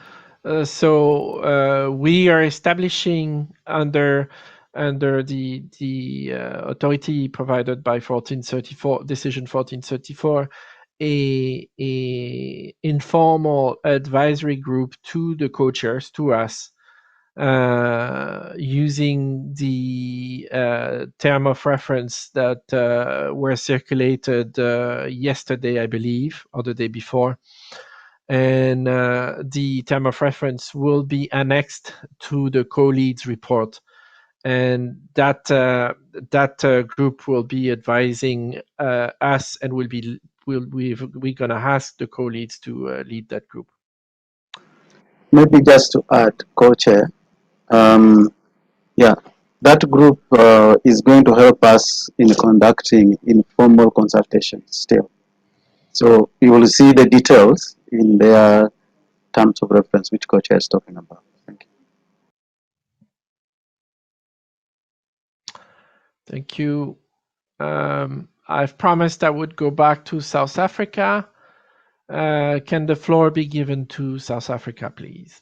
So we are establishing under the authority provided by 1434 decision 1434 a informal advisory group to the co-chairs, to us, using the term of reference that were circulated yesterday, I believe, or the day before. And the term of reference will be annexed to the co-leads report, and that group will be advising us, and we're gonna ask the co-leads to lead that group. Maybe just to add, co-chair, yeah, that group is going to help us in conducting informal consultations still. So you will see the details in their terms of reference, which co-chair is talking about. Thank you. Thank you. I've promised I would go back to South Africa. Can the floor be given to South Africa, please?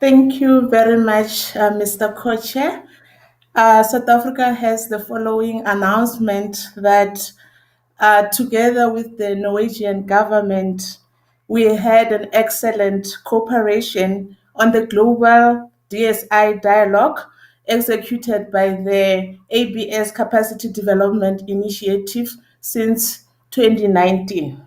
Thank you very much, Mr. Co-Chair. South Africa has the following announcement that together with the Norwegian government, we had an excellent cooperation on the global DSI dialogue executed by the ABS Capacity Development Initiative since 2019.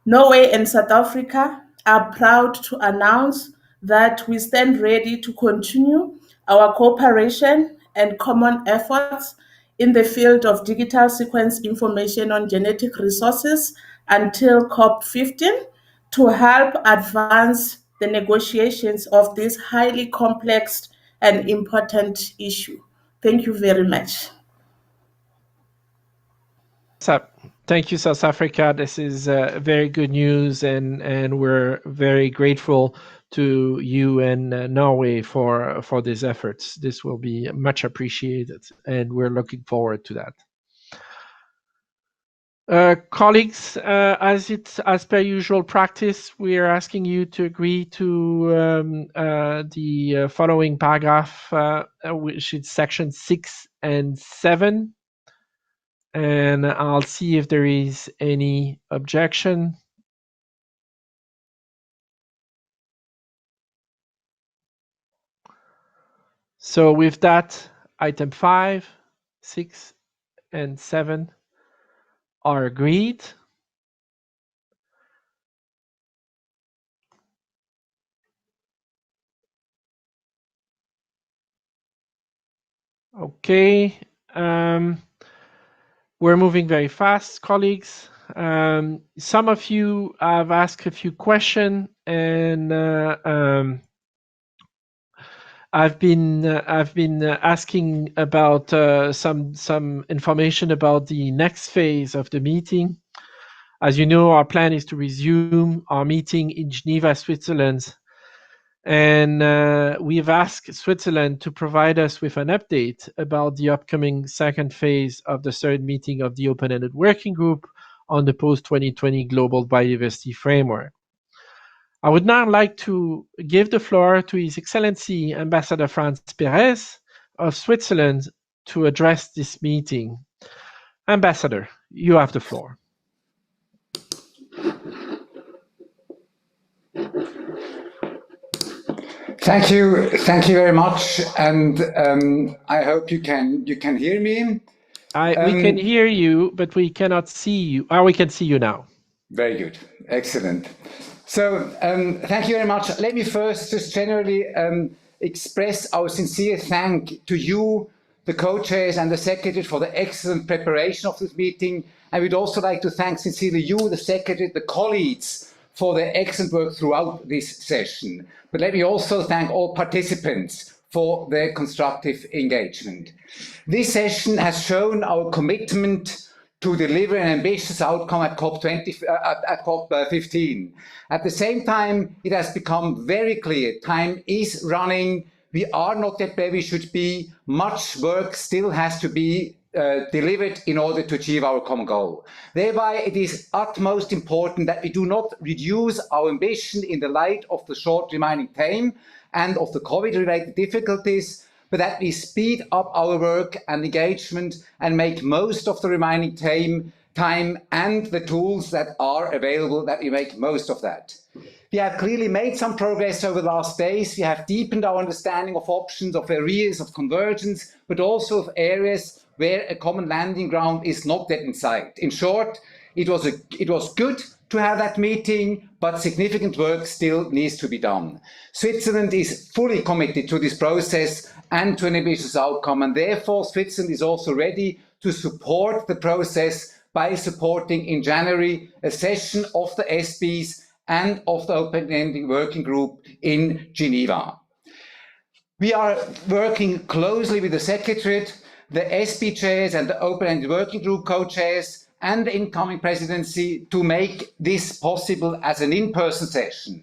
Norway and South Africa are proud to announce that we stand ready to continue our cooperation and common efforts in the field of digital sequence information on genetic resources until COP15 to help advance the negotiations of this highly complex and important issue. Thank you very much. Thank you, South Africa. This is very good news, and we're very grateful to you and Norway for these efforts. This will be much appreciated, and we're looking forward to that. Colleagues, as per usual practice, we are asking you to agree to the following paragraph, which is section 6 and 7. And I'll see if there is any objection. So with that, item 5, 6, and 7 are agreed. Okay. We're moving very fast, colleagues. Some of you have asked a few questions, and I've been asking about some information about the next phase of the meeting. As you know, our plan is to resume our meeting in Geneva, Switzerland, and we've asked Switzerland to provide us with an update about the upcoming second phase of the third meeting of the Open-Ended Working Group on the Post-2020 Global Biodiversity Framework. I would now like to give the floor to His Excellency Ambassador Franz Perez of Switzerland to address this meeting. Ambassador, you have the floor. Thank you very much, and I hope you can hear me. We can hear you, but we cannot see you. We can see you now. Very good, excellent. So thank you very much. Let me first just generally express our sincere thank to you, the co-chairs and the secretary, for the excellent preparation of this meeting. I would also like to thank sincerely you, the secretary, the colleagues, for their excellent work throughout this session. But let me also thank all participants for their constructive engagement. This session has shown our commitment to deliver an ambitious outcome at COP15. At the same time, it has become very clear time is running. We are not yet where we should be. Much work still has to be delivered in order to achieve our common goal. Thereby, it is utmost important that we do not reduce our ambition in the light of the short remaining time and of the COVID-related difficulties, but that we speed up our work and engagement and make most of the remaining time and the tools that are available, that we make most of that. We have clearly made some progress over the last days. We have deepened our understanding of options, of areas of convergence, but also of areas where a common landing ground is not yet in sight. In short, it was good to have that meeting, but significant work still needs to be done. Switzerland is fully committed to this process and to an ambitious outcome, and therefore Switzerland is also ready to support the process by supporting in January a session of the SPs and of the open-ending working group in Geneva. We are working closely with the Secretariat, the SP chairs and the open-ended working group co-chairs and the incoming presidency to make this possible as an in-person session.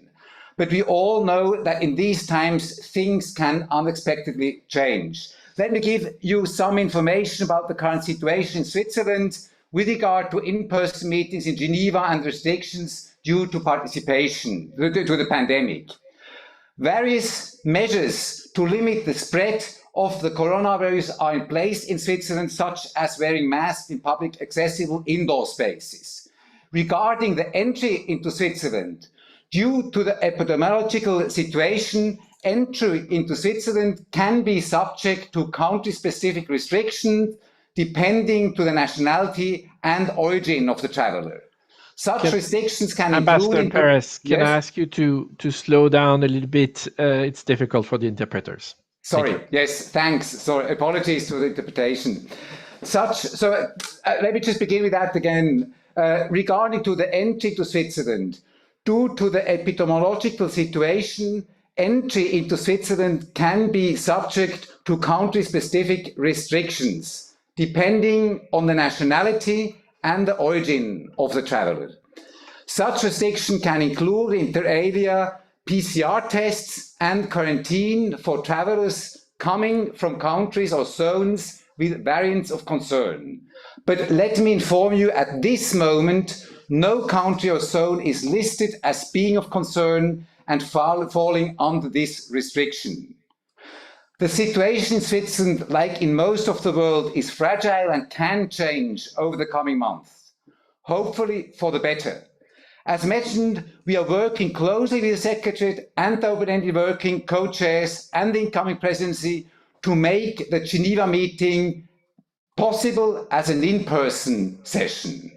But we all know that in these times things can unexpectedly change. Let me give you some information about the current situation in Switzerland with regard to in-person meetings in Geneva and restrictions due to participation, to the pandemic. Various measures to limit the spread of the coronavirus are in place in Switzerland, such as wearing masks in public accessible indoor spaces. Regarding the entry into Switzerland, due to the epidemiological situation, entry into Switzerland can be subject to country-specific restrictions depending to the nationality and origin of the traveler. Such restrictions can Ambassador include... Perez, can I ask you to slow down a little bit? It's difficult for the interpreters. Sorry, yes, thanks. Sorry, apologies to the interpretation. Let me just begin with that again. Regarding to the entry to Switzerland, due to the epidemiological situation, entry into Switzerland can be subject to country-specific restrictions, depending on the nationality and the origin of the traveler. Such restriction can include inter alia PCR tests and quarantine for travelers coming from countries or zones with variants of concern. But let me inform you, at this moment, no country or zone is listed as being of concern and falling under this restriction. The situation in Switzerland, like in most of the world, is fragile and can change over the coming months, hopefully for the better. As mentioned, we are working closely with the Secretariat and the open-ended working co-chairs and the incoming presidency to make the Geneva meeting possible as an in-person session.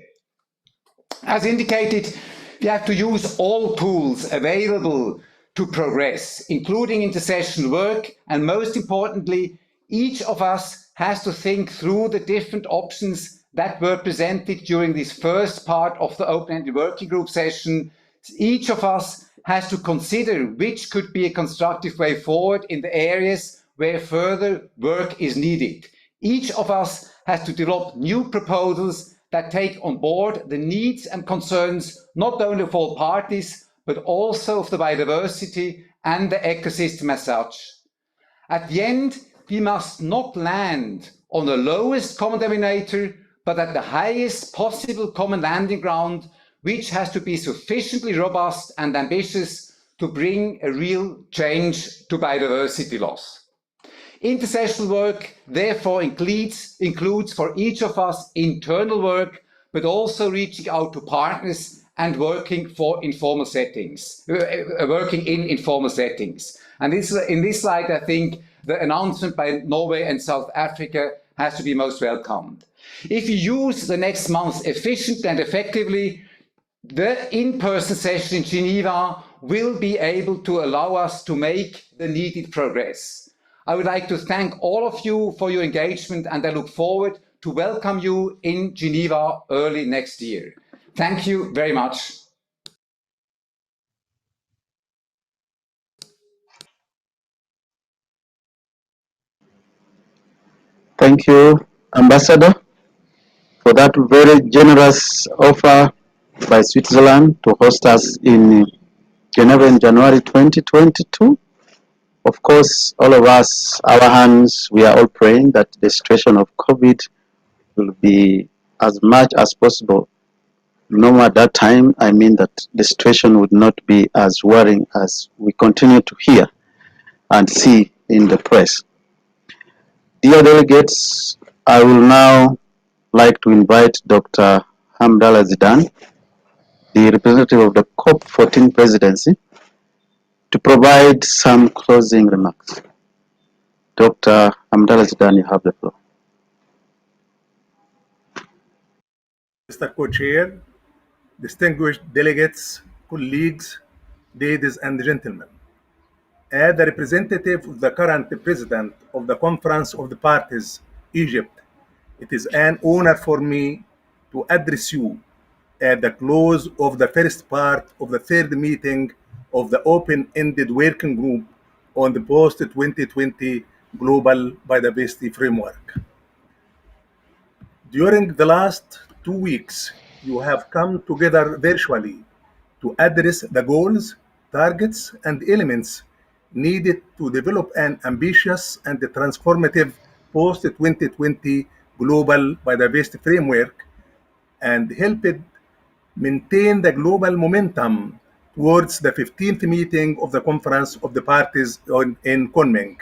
As indicated, we have to use all tools available to progress, including intersessional work, and most importantly, each of us has to think through the different options that were presented during this first part of the open-ended working group session. Each of us has to consider which could be a constructive way forward in the areas where further work is needed. Each of us has to develop new proposals that take on board the needs and concerns not only of all parties, but also of the biodiversity and the ecosystem as such. At the end, we must not land on the lowest common denominator, but at the highest possible common landing ground, which has to be sufficiently robust and ambitious to bring a real change to biodiversity loss. Intersessional work therefore includes for each of us internal work, but also reaching out to partners and working in informal settings. And in this light, I think the announcement by Norway and South Africa has to be most welcomed. If you use the next months efficiently and effectively, the in-person session in Geneva will be able to allow us to make the needed progress. I would like to thank all of you for your engagement, and I look forward to welcome you in Geneva early next year. Thank you very much. Thank you, Ambassador, for that very generous offer by Switzerland to host us in Geneva in January 2022. Of course, all of us, our hands, we are all praying that the situation of COVID will be as much as possible. No, at that time, I mean that the situation would not be as worrying as we continue to hear and see in the press. Dear delegates, I will now like to invite Dr. Hamdallah Zidane, the representative of the COP14 presidency, to provide some closing remarks. Dr. Hamdallah Zidane, you have the floor. Mr. Co-Chair, distinguished delegates, colleagues, ladies and gentlemen. As the representative of the current president of the Conference of the Parties, Egypt, it is an honor for me to address you at the close of the first part of the third meeting of the open-ended working group on the Post-2020 Global Biodiversity Framework. During the last 2 weeks, you have come together virtually to address the goals, targets, and elements needed to develop an ambitious and transformative post-2020 global biodiversity framework and help it maintain the global momentum towards the 15th meeting of the Conference of the Parties in Kunming.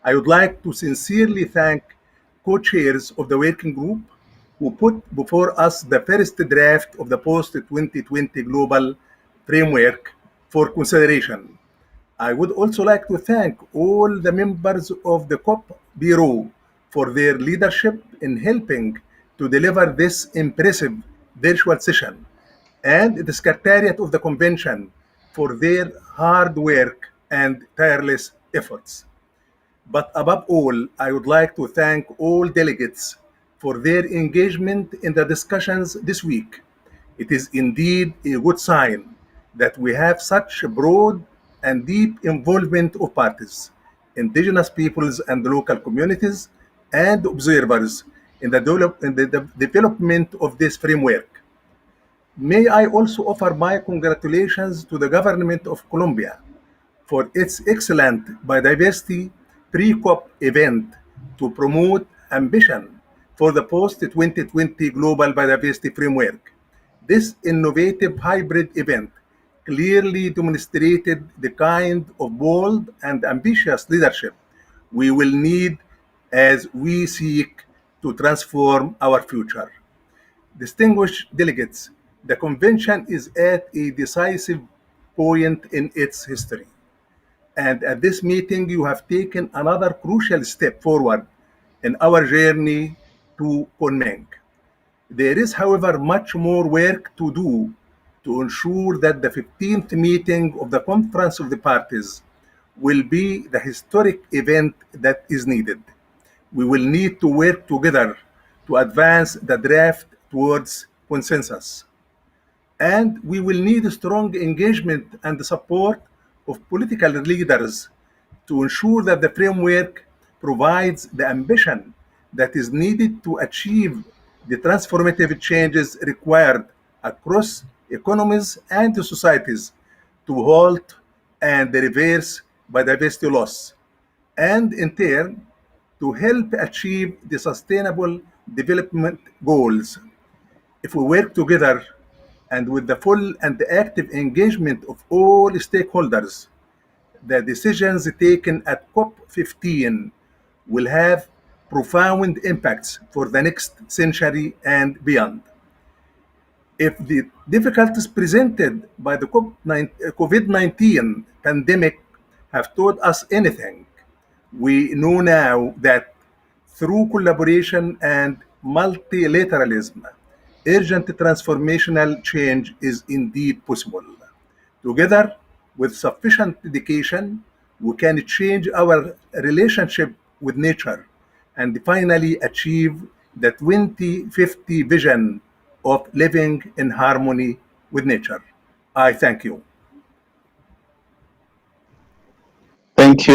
I would like to sincerely thank co-chairs of the working group who put before us the first draft of the post-2020 global framework for consideration. I would also like to thank all the members of the COP Bureau for their leadership in helping to deliver this impressive virtual session, and the Secretariat of the Convention for their hard work and tireless efforts. But above all, I would like to thank all delegates for their engagement in the discussions this week. It is indeed a good sign that we have such a broad and deep involvement of parties, indigenous peoples and local communities, and observers in the development of this framework. May I also offer my congratulations to the government of Colombia for its excellent biodiversity pre-COP event to promote ambition for the post-2020 global biodiversity framework. This innovative hybrid event clearly demonstrated the kind of bold and ambitious leadership we will need as we seek to transform our future. Distinguished delegates, the convention is at a decisive point in its history. And at this meeting, you have taken another crucial step forward in our journey to Kunming. There is, however, much more work to do to ensure that the 15th meeting of the Conference of the Parties will be the historic event that is needed. We will need to work together to advance the draft towards consensus. And we will need strong engagement and the support of political leaders to ensure that the framework provides the ambition that is needed to achieve the transformative changes required across economies and societies to halt and reverse biodiversity loss, and in turn, to help achieve the sustainable development goals. If we work together and with the full and active engagement of all stakeholders, the decisions taken at COP15 will have profound impacts for the next century and beyond. If the difficulties presented by the COVID-19 pandemic have taught us anything, we know now that through collaboration and multilateralism, urgent transformational change is indeed possible. Together, with sufficient dedication, we can change our relationship with nature and finally achieve the 2050 vision of living in harmony with nature. I thank you. Thank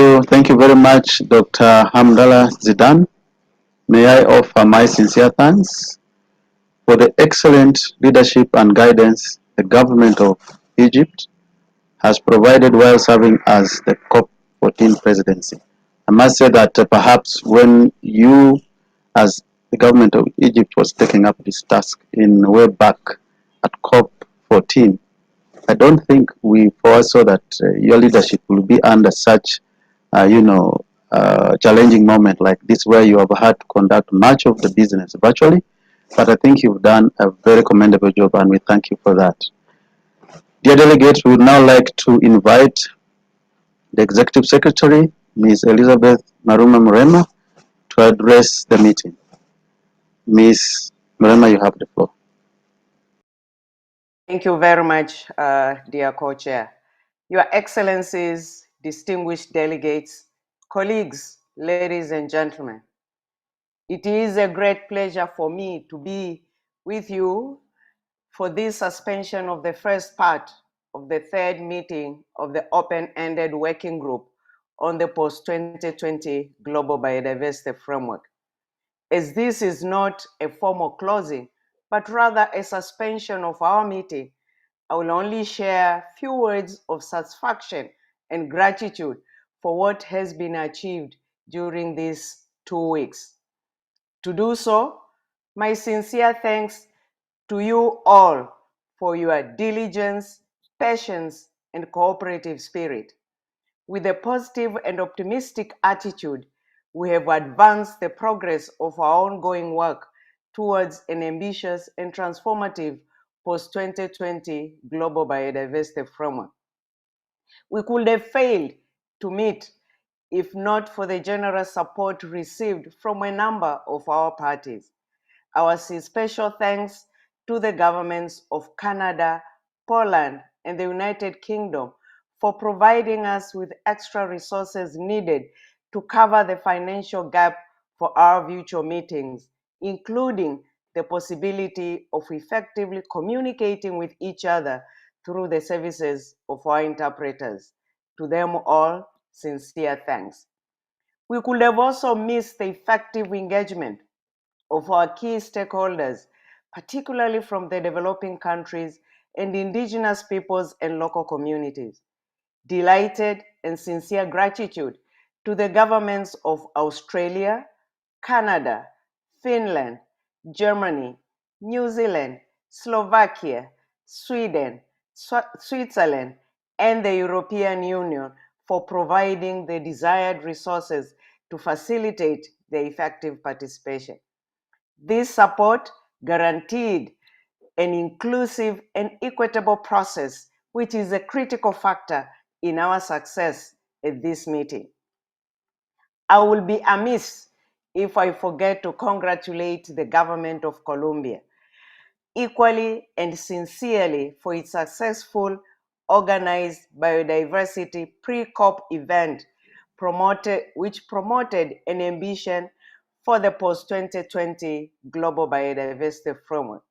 you very much, Dr. Hamdallah Zidane. May I offer my sincere thanks for the excellent leadership and guidance the government of Egypt has provided while serving as the COP14 presidency. I must say that perhaps when you, as the government of Egypt, was taking up this task in way back at COP14, I don't think we foresaw that your leadership will be under such, challenging moment like this, where you have had to conduct much of the business virtually. But I think you've done a very commendable job, and we thank you for that. Dear delegates, we would now like to invite the Executive Secretary, Ms. Elizabeth Maruma Murema, to address the meeting. Ms. Murema, you have the floor. Thank you very much, dear Co-Chair. Your Excellencies, distinguished delegates, colleagues, ladies and gentlemen. It is a great pleasure for me to be with you for this suspension of the first part of the third meeting of the open-ended working group on the post-2020 Global Biodiversity Framework. As this is not a formal closing, but rather a suspension of our meeting, I will only share few words of satisfaction and gratitude for what has been achieved during these 2 weeks. To do so, my sincere thanks to you all for your diligence, patience, and cooperative spirit. With a positive and optimistic attitude, we have advanced the progress of our ongoing work towards an ambitious and transformative post-2020 global biodiversity framework. We could have failed to meet if not for the generous support received from a number of our parties. Our special thanks to the governments of Canada, Poland, and the United Kingdom for providing us with extra resources needed to cover the financial gap for our virtual meetings, including the possibility of effectively communicating with each other through the services of our interpreters. To them all, sincere thanks. We could have also missed the effective engagement of our key stakeholders, particularly from the developing countries and indigenous peoples and local communities. Delighted and sincere gratitude to the governments of Australia, Canada, Finland, Germany, New Zealand, Slovakia, Sweden, Switzerland, and the European Union for providing the desired resources to facilitate the effective participation. This support guaranteed an inclusive and equitable process, which is a critical factor in our success at this meeting. I will be amiss if I forget to congratulate the government of Colombia equally and sincerely for its successful organized biodiversity pre-COP event which promoted an ambition for the post-2020 Global Biodiversity Framework.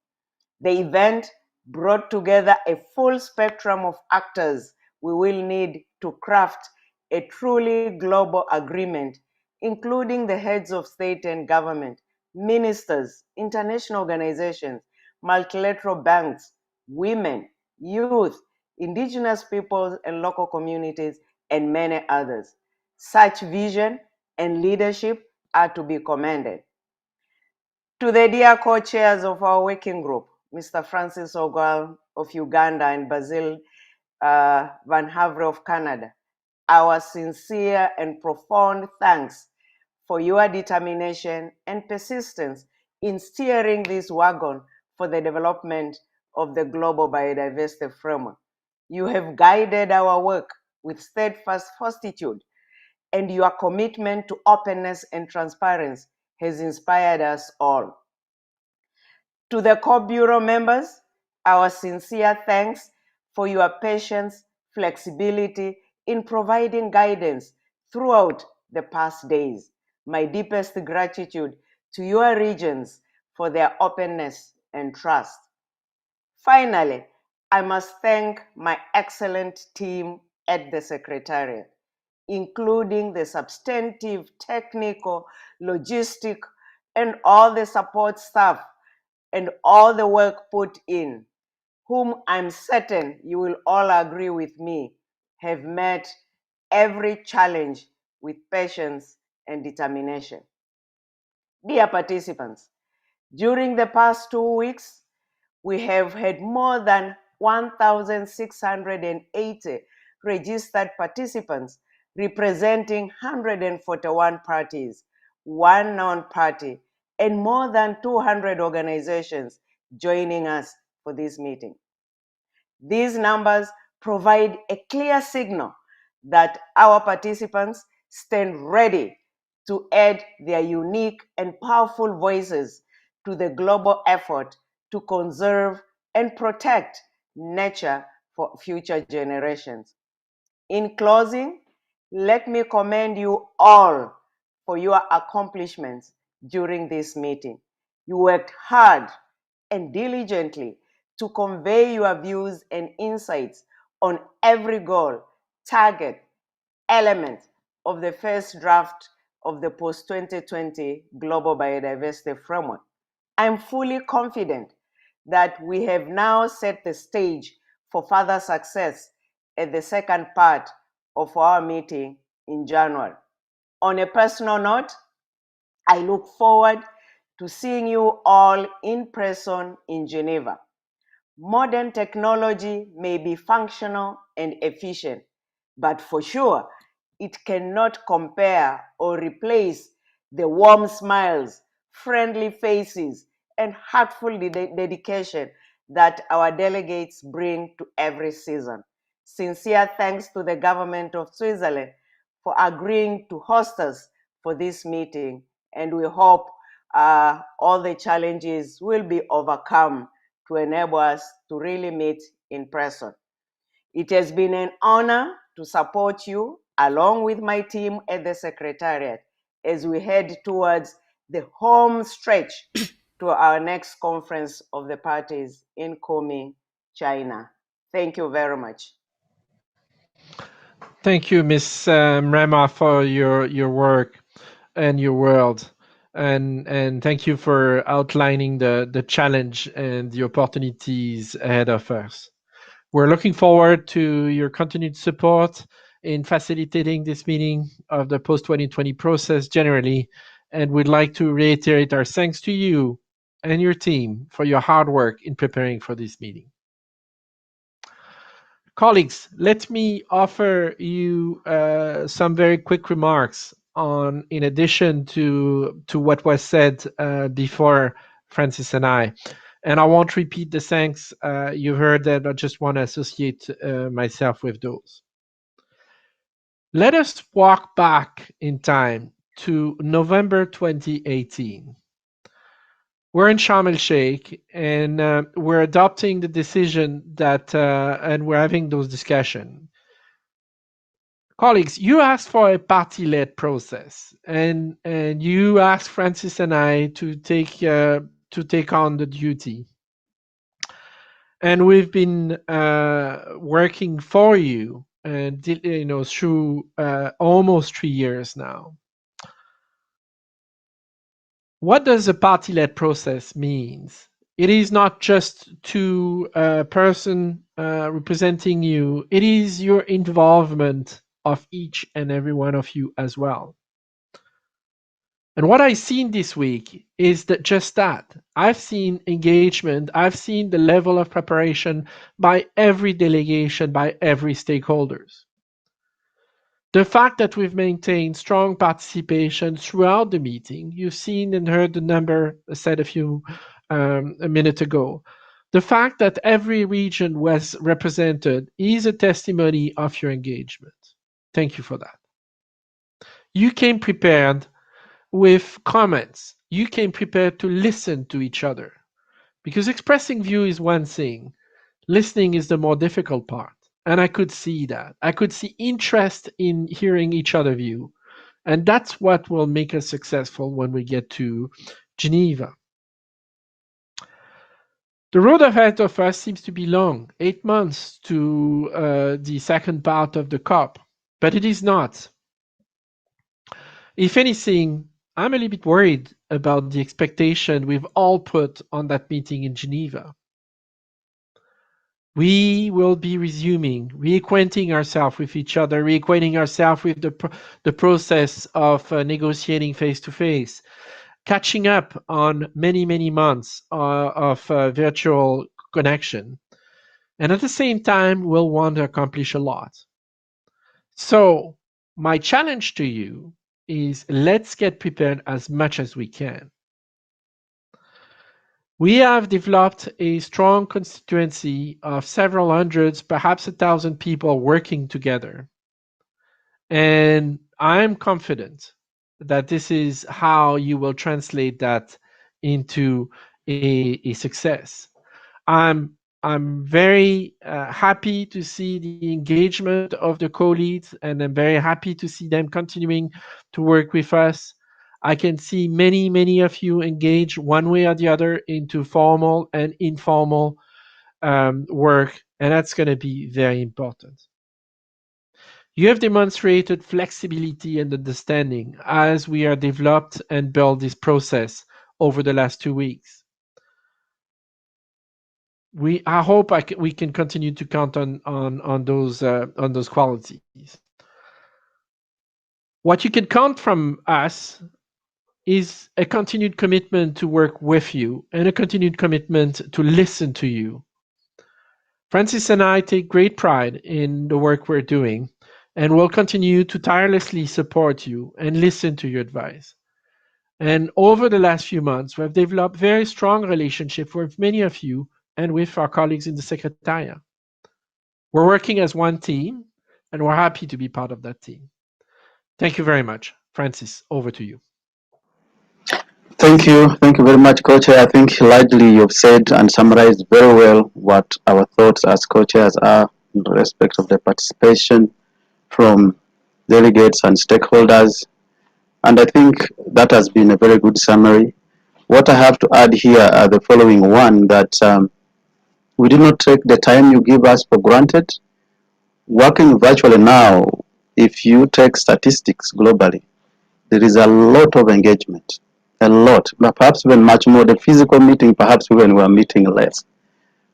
The event brought together a full spectrum of actors we will need to craft a truly global agreement, including the heads of state and government, ministers, international organizations, multilateral banks, women, youth, indigenous peoples and local communities, and many others. Such vision and leadership are to be commended. To the dear co-chairs of our working group, Mr. Francis Ogwal of Uganda and Basil Van Havre of Canada, our sincere and profound thanks for your determination and persistence in steering this wagon for the development of the global biodiversity framework. You have guided our work with steadfast fortitude, and your commitment to openness and transparency has inspired us all. To the core bureau members, our sincere thanks for your patience, flexibility in providing guidance throughout the past days. My deepest gratitude to your regions for their openness and trust. Finally, I must thank my excellent team at the Secretariat, including the substantive, technical, logistic, and all the support staff and all the work put in, whom I'm certain you will all agree with me, have met every challenge with patience and determination. Dear participants, during the past 2 weeks, we have had more than 1,680 registered participants representing 141 parties, one non-party, and more than 200 organizations joining us for this meeting. These numbers provide a clear signal that our participants stand ready to add their unique and powerful voices to the global effort to conserve and protect nature for future generations. In closing, let me commend you all for your accomplishments during this meeting. You worked hard and diligently to convey your views and insights on every goal, target, element of the first draft of the Post-2020 Global Biodiversity Framework. I'm fully confident that we have now set the stage for further success at the second part of our meeting in January. On a personal note, I look forward to seeing you all in person in Geneva. Modern technology may be functional and efficient, but for sure, it cannot compare or replace the warm smiles, friendly faces, and heartful dedication that our delegates bring to every season. Sincere thanks to the government of Switzerland for agreeing to host us for this meeting, and we hope all the challenges will be overcome to enable us to really meet in person. It has been an honor to support you along with my team at the Secretariat as we head towards the home stretch to our next conference of the parties in Kunming, China. Thank you very much. Thank you, Ms. Mrema, for your work and your world. And thank you for outlining the challenge and the opportunities ahead of us. We're looking forward to your continued support in facilitating this meeting of the post-2020 process generally, and we'd like to reiterate our thanks to you and your team for your hard work in preparing for this meeting. Colleagues, let me offer you some very quick remarks on, in addition to what was said before Francis and I. And I won't repeat the thanks you heard, that I just want to associate myself with those. Let us walk back in time to November 2018. We're in Sharm el-Sheikh, and we're adopting the decision that, and we're having those discussions. Colleagues, you asked for a party-led process, and you asked Francis and I to take on the duty. And we've been working for you, and through almost 3 years now. What does a party-led process means? It is not just two person representing you. It is your involvement of each and every one of you as well. And what I've seen this week is that just that. I've seen engagement, I've seen the level of preparation by every delegation, by every stakeholders. The fact that we've maintained strong participation throughout the meeting, you've seen and heard the number said a minute ago. The fact that every region was represented is a testimony of your engagement. Thank you for that. You came prepared with comments. You came prepared to listen to each other. Because expressing view is one thing, listening is the more difficult part. And I could see that. I could see interest in hearing each other view. And that's what will make us successful when we get to Geneva. The road ahead of us seems to be long, 8 months to the second part of the COP, but it is not. If anything, I'm a little bit worried about the expectation we've all put on that meeting in Geneva. We will be resuming, reacquainting ourselves with each other, reacquainting ourselves with the process of negotiating face-to-face, catching up on many, many months of virtual connection. And at the same time, we'll want to accomplish a lot. So my challenge to you is let's get prepared as much as we can. We have developed a strong constituency of several hundreds, perhaps 1,000 people working together. And I'm confident that this is how you will translate that into a success. I'm very happy to see the engagement of the co-leads, and I'm very happy to see them continuing to work with us. I can see many, many of you engage one way or the other into formal and informal work, and that's going to be very important. You have demonstrated flexibility and understanding as we are developed and build this process over the last 2 weeks. I hope we can continue to count on those qualities. What you can count from us is a continued commitment to work with you and a continued commitment to listen to you. Francis and I take great pride in the work we're doing, and we'll continue to tirelessly support you and listen to your advice. And over the last few months, we've developed very strong relationships with many of you and with our colleagues in the Secretariat. We're working as one team, and we're happy to be part of that team. Thank you very much. Francis, over to you. Thank you. Thank you very much, Co-Chair. I think largely you've said and summarized very well what our thoughts as co-chairs are in respect of the participation from delegates and stakeholders. And I think that has been a very good summary. What I have to add here are the following one, that we do not take the time you give us for granted. Working virtually now, if you take statistics globally, there is a lot of engagement, a lot, perhaps even much more. The physical meeting, perhaps even we are meeting less.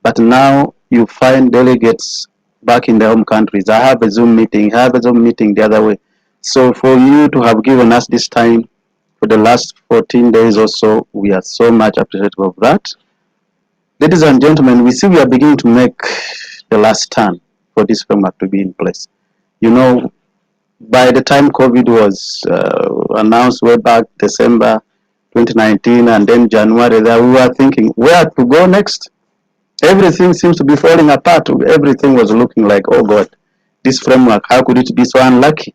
But now you find delegates back in their home countries. I have a Zoom meeting, the other way. So for you to have given us this time for the last 14 days or so, we are so much appreciative of that. Ladies and gentlemen, we see we are beginning to make the last turn for this framework to be in place. You know, by the time COVID was announced way back December 2019 and then January, that we were thinking where to go next. Everything seems to be falling apart. Everything was looking like, oh God, this framework, how could it be so unlucky?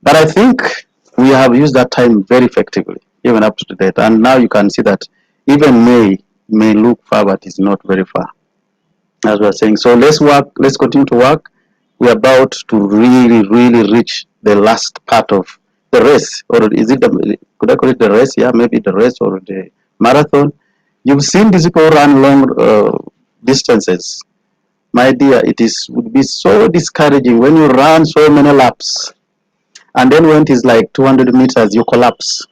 But I think we have used that time very effectively, even up to date. And now you can see that even may look far, but it's not very far, as we're saying. So let's work, let's continue to work. We're about to really, really reach the last part of the race. Or is it, could I call it the race? Yeah, maybe the race or the marathon. You've seen these people run long distances. My dear, would be so discouraging when you run so many laps and then when it is like 200 meters, you collapse.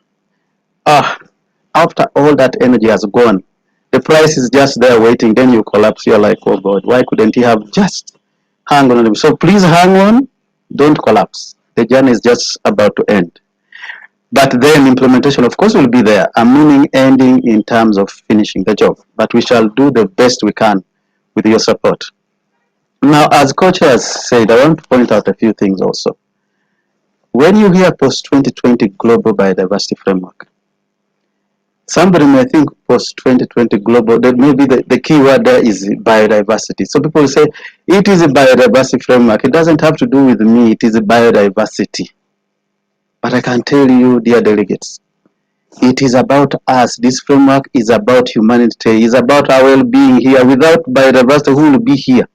After all that energy has gone, the price is just there waiting, then you collapse. You're like, oh God, why couldn't he have just hang on him? So please hang on, don't collapse. The journey is just about to end. But then implementation, of course, will be there. I'm meaning ending in terms of finishing the job. But we shall do the best we can with your support. Now, as coach has said, I want to point out a few things also. When you hear Post-2020 Global Biodiversity Framework, somebody may think Post-2020 Global, that maybe the key word there is biodiversity. So people say, it is a biodiversity framework. It doesn't have to do with me. It is a biodiversity. But I can tell you, dear delegates, it is about us. This framework is about humanity. It's about our well-being here. Without biodiversity, who will be here?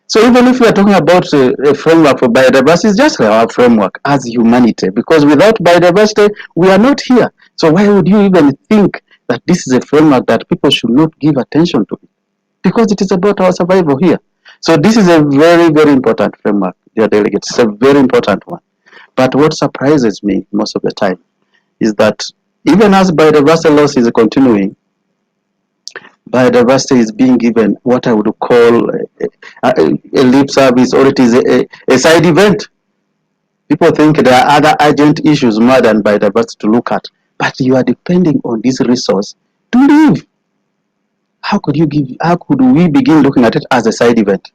So even if we are talking about a framework for biodiversity, it's just our framework as humanity. Because without biodiversity, we are not here. So why would you even think that this is a framework that people should not give attention to? Because it is about our survival here. So this is a very, very important framework, dear delegates. It's a very important one. But what surprises me most of the time is that even as biodiversity loss is continuing, biodiversity is being given what I would call a lip service, or it is a side event. People think there are other urgent issues more than biodiversity to look at, but you are depending on this resource to live. How could we begin looking at it as a side event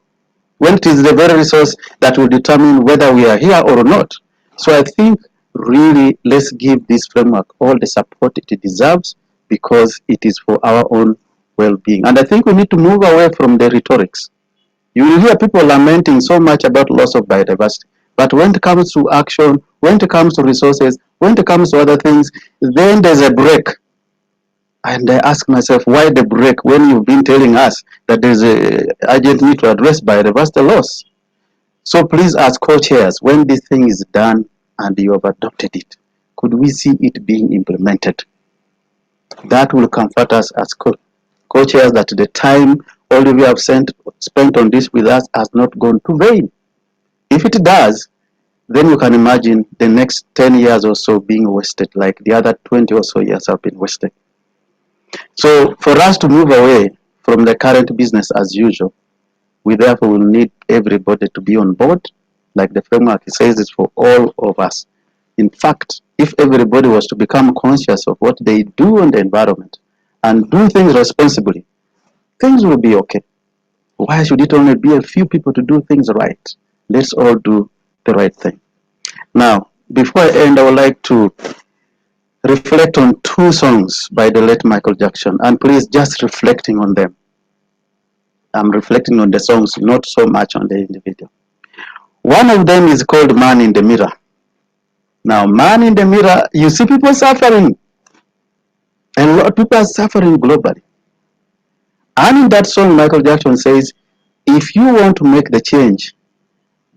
when it is the very resource that will determine whether we are here or not? So I think really let's give this framework all the support it deserves, because it is for our own well-being. And I think we need to move away from the rhetorics. You will hear people lamenting so much about loss of biodiversity, but when it comes to action, when it comes to resources, when it comes to other things, then there's a break. And I ask myself, why the break when you've been telling us that there's a urgent need to address biodiversity loss? So please, as co-chairs, when this thing is done and you have adopted it, could we see it being implemented? That will comfort us as co-chairs that the time all of you have spent on this with us has not gone to vain. If it does, then you can imagine the next 10 years or so being wasted, like the other 20 or so years have been wasted. So for us to move away from the current business as usual, we therefore will need everybody to be on board, like the framework says it's for all of us. In fact, if everybody was to become conscious of what they do in the environment and do things responsibly, things will be okay. Why should it only be a few people to do things right? Let's all do the right thing. Now, before I end, I would like to reflect on two songs by the late Michael Jackson, and please just reflecting on them. I'm reflecting on the songs, not so much on the individual. One of them is called Man in the Mirror. Now, Man in the Mirror, you see people suffering. A lot of people are suffering globally. And in that song, Michael Jackson says, if you want to make the change,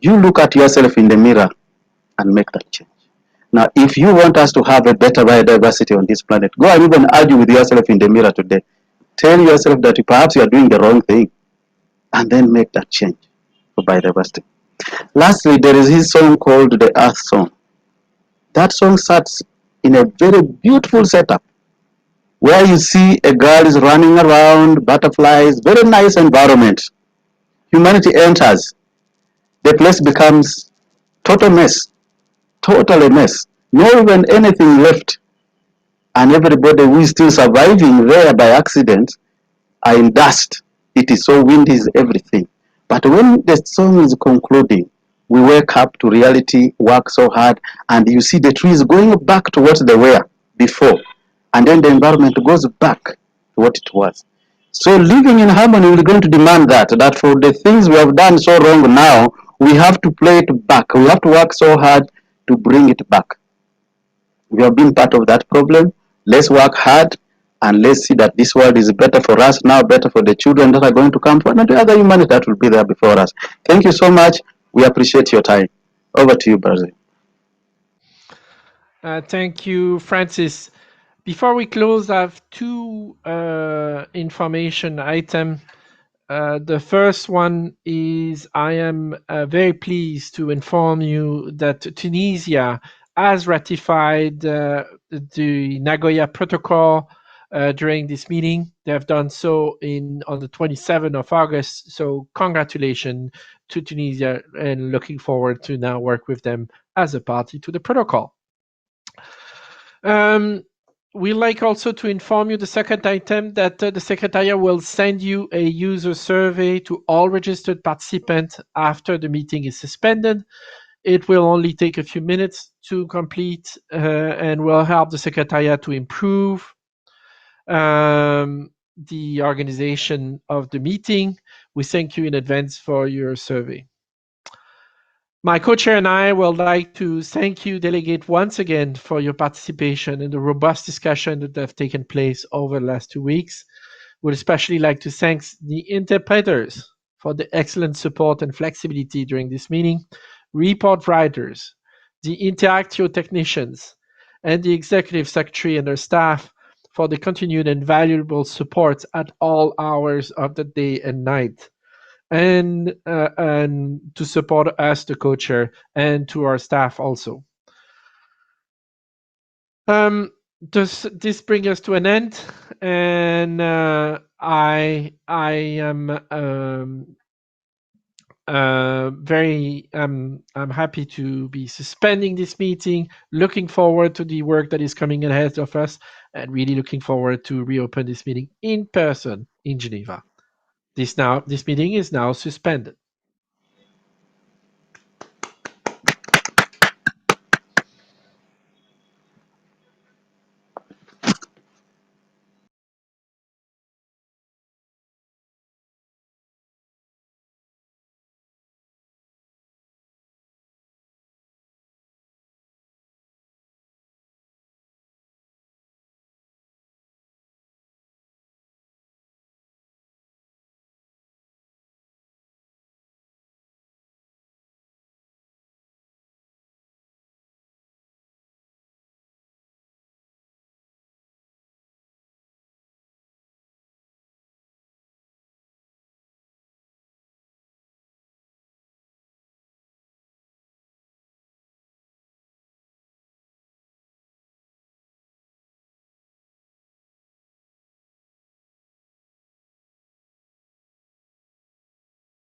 you look at yourself in the mirror and make that change. Now, if you want us to have a better biodiversity on this planet, go and even argue with yourself in the mirror today. Tell yourself that perhaps you are doing the wrong thing, and then make that change for biodiversity. Lastly, there is his song called the Earth Song. That song starts in a very beautiful setup where you see a girl is running around, butterflies, very nice environment. Humanity enters. The place becomes total mess, total mess. No even anything left. And everybody who is still surviving there by accident are in dust. It is so windy, is everything. But when the song is concluding, we wake up to reality, work so hard, and you see the trees going back to what they were before. And then the environment goes back to what it was. So living in harmony is going to demand that for the things we have done so wrong now, we have to play it back. We have to work so hard to bring it back. We have been part of that problem. Let's work hard and let's see that this world is better for us now, better for the children that are going to come, and the other humanity that will be there before us. Thank you so much. We appreciate your time. Over to you, Brazil. Thank you, Francis. Before we close, I have two information items. The first one is I am very pleased to inform you that Tunisia has ratified the Nagoya Protocol during this meeting. They have done so on the 27th of August. So congratulations to Tunisia, and looking forward to now work with them as a party to the protocol. We like also to inform you the second item that the Secretariat will send you a user survey to all registered participants after the meeting is suspended. It will only take a few minutes to complete and will help the Secretariat to improve the organization of the meeting. We thank you in advance for your survey. My co-chair and I would like to thank you, Delegate, once again for your participation in the robust discussion that have taken place over the last 2 weeks. Would especially like to thank the interpreters for the excellent support and flexibility during this meeting, report writers, the Interactio technicians, and the Executive Secretary and their staff for the continued and valuable support at all hours of the day and night. And to support us, the co-chair, and to our staff also. This brings us to an end, and I am I'm happy to be suspending this meeting. Looking forward to the work that is coming ahead of us, and really looking forward to reopen this meeting in person in Geneva. This meeting is now suspended.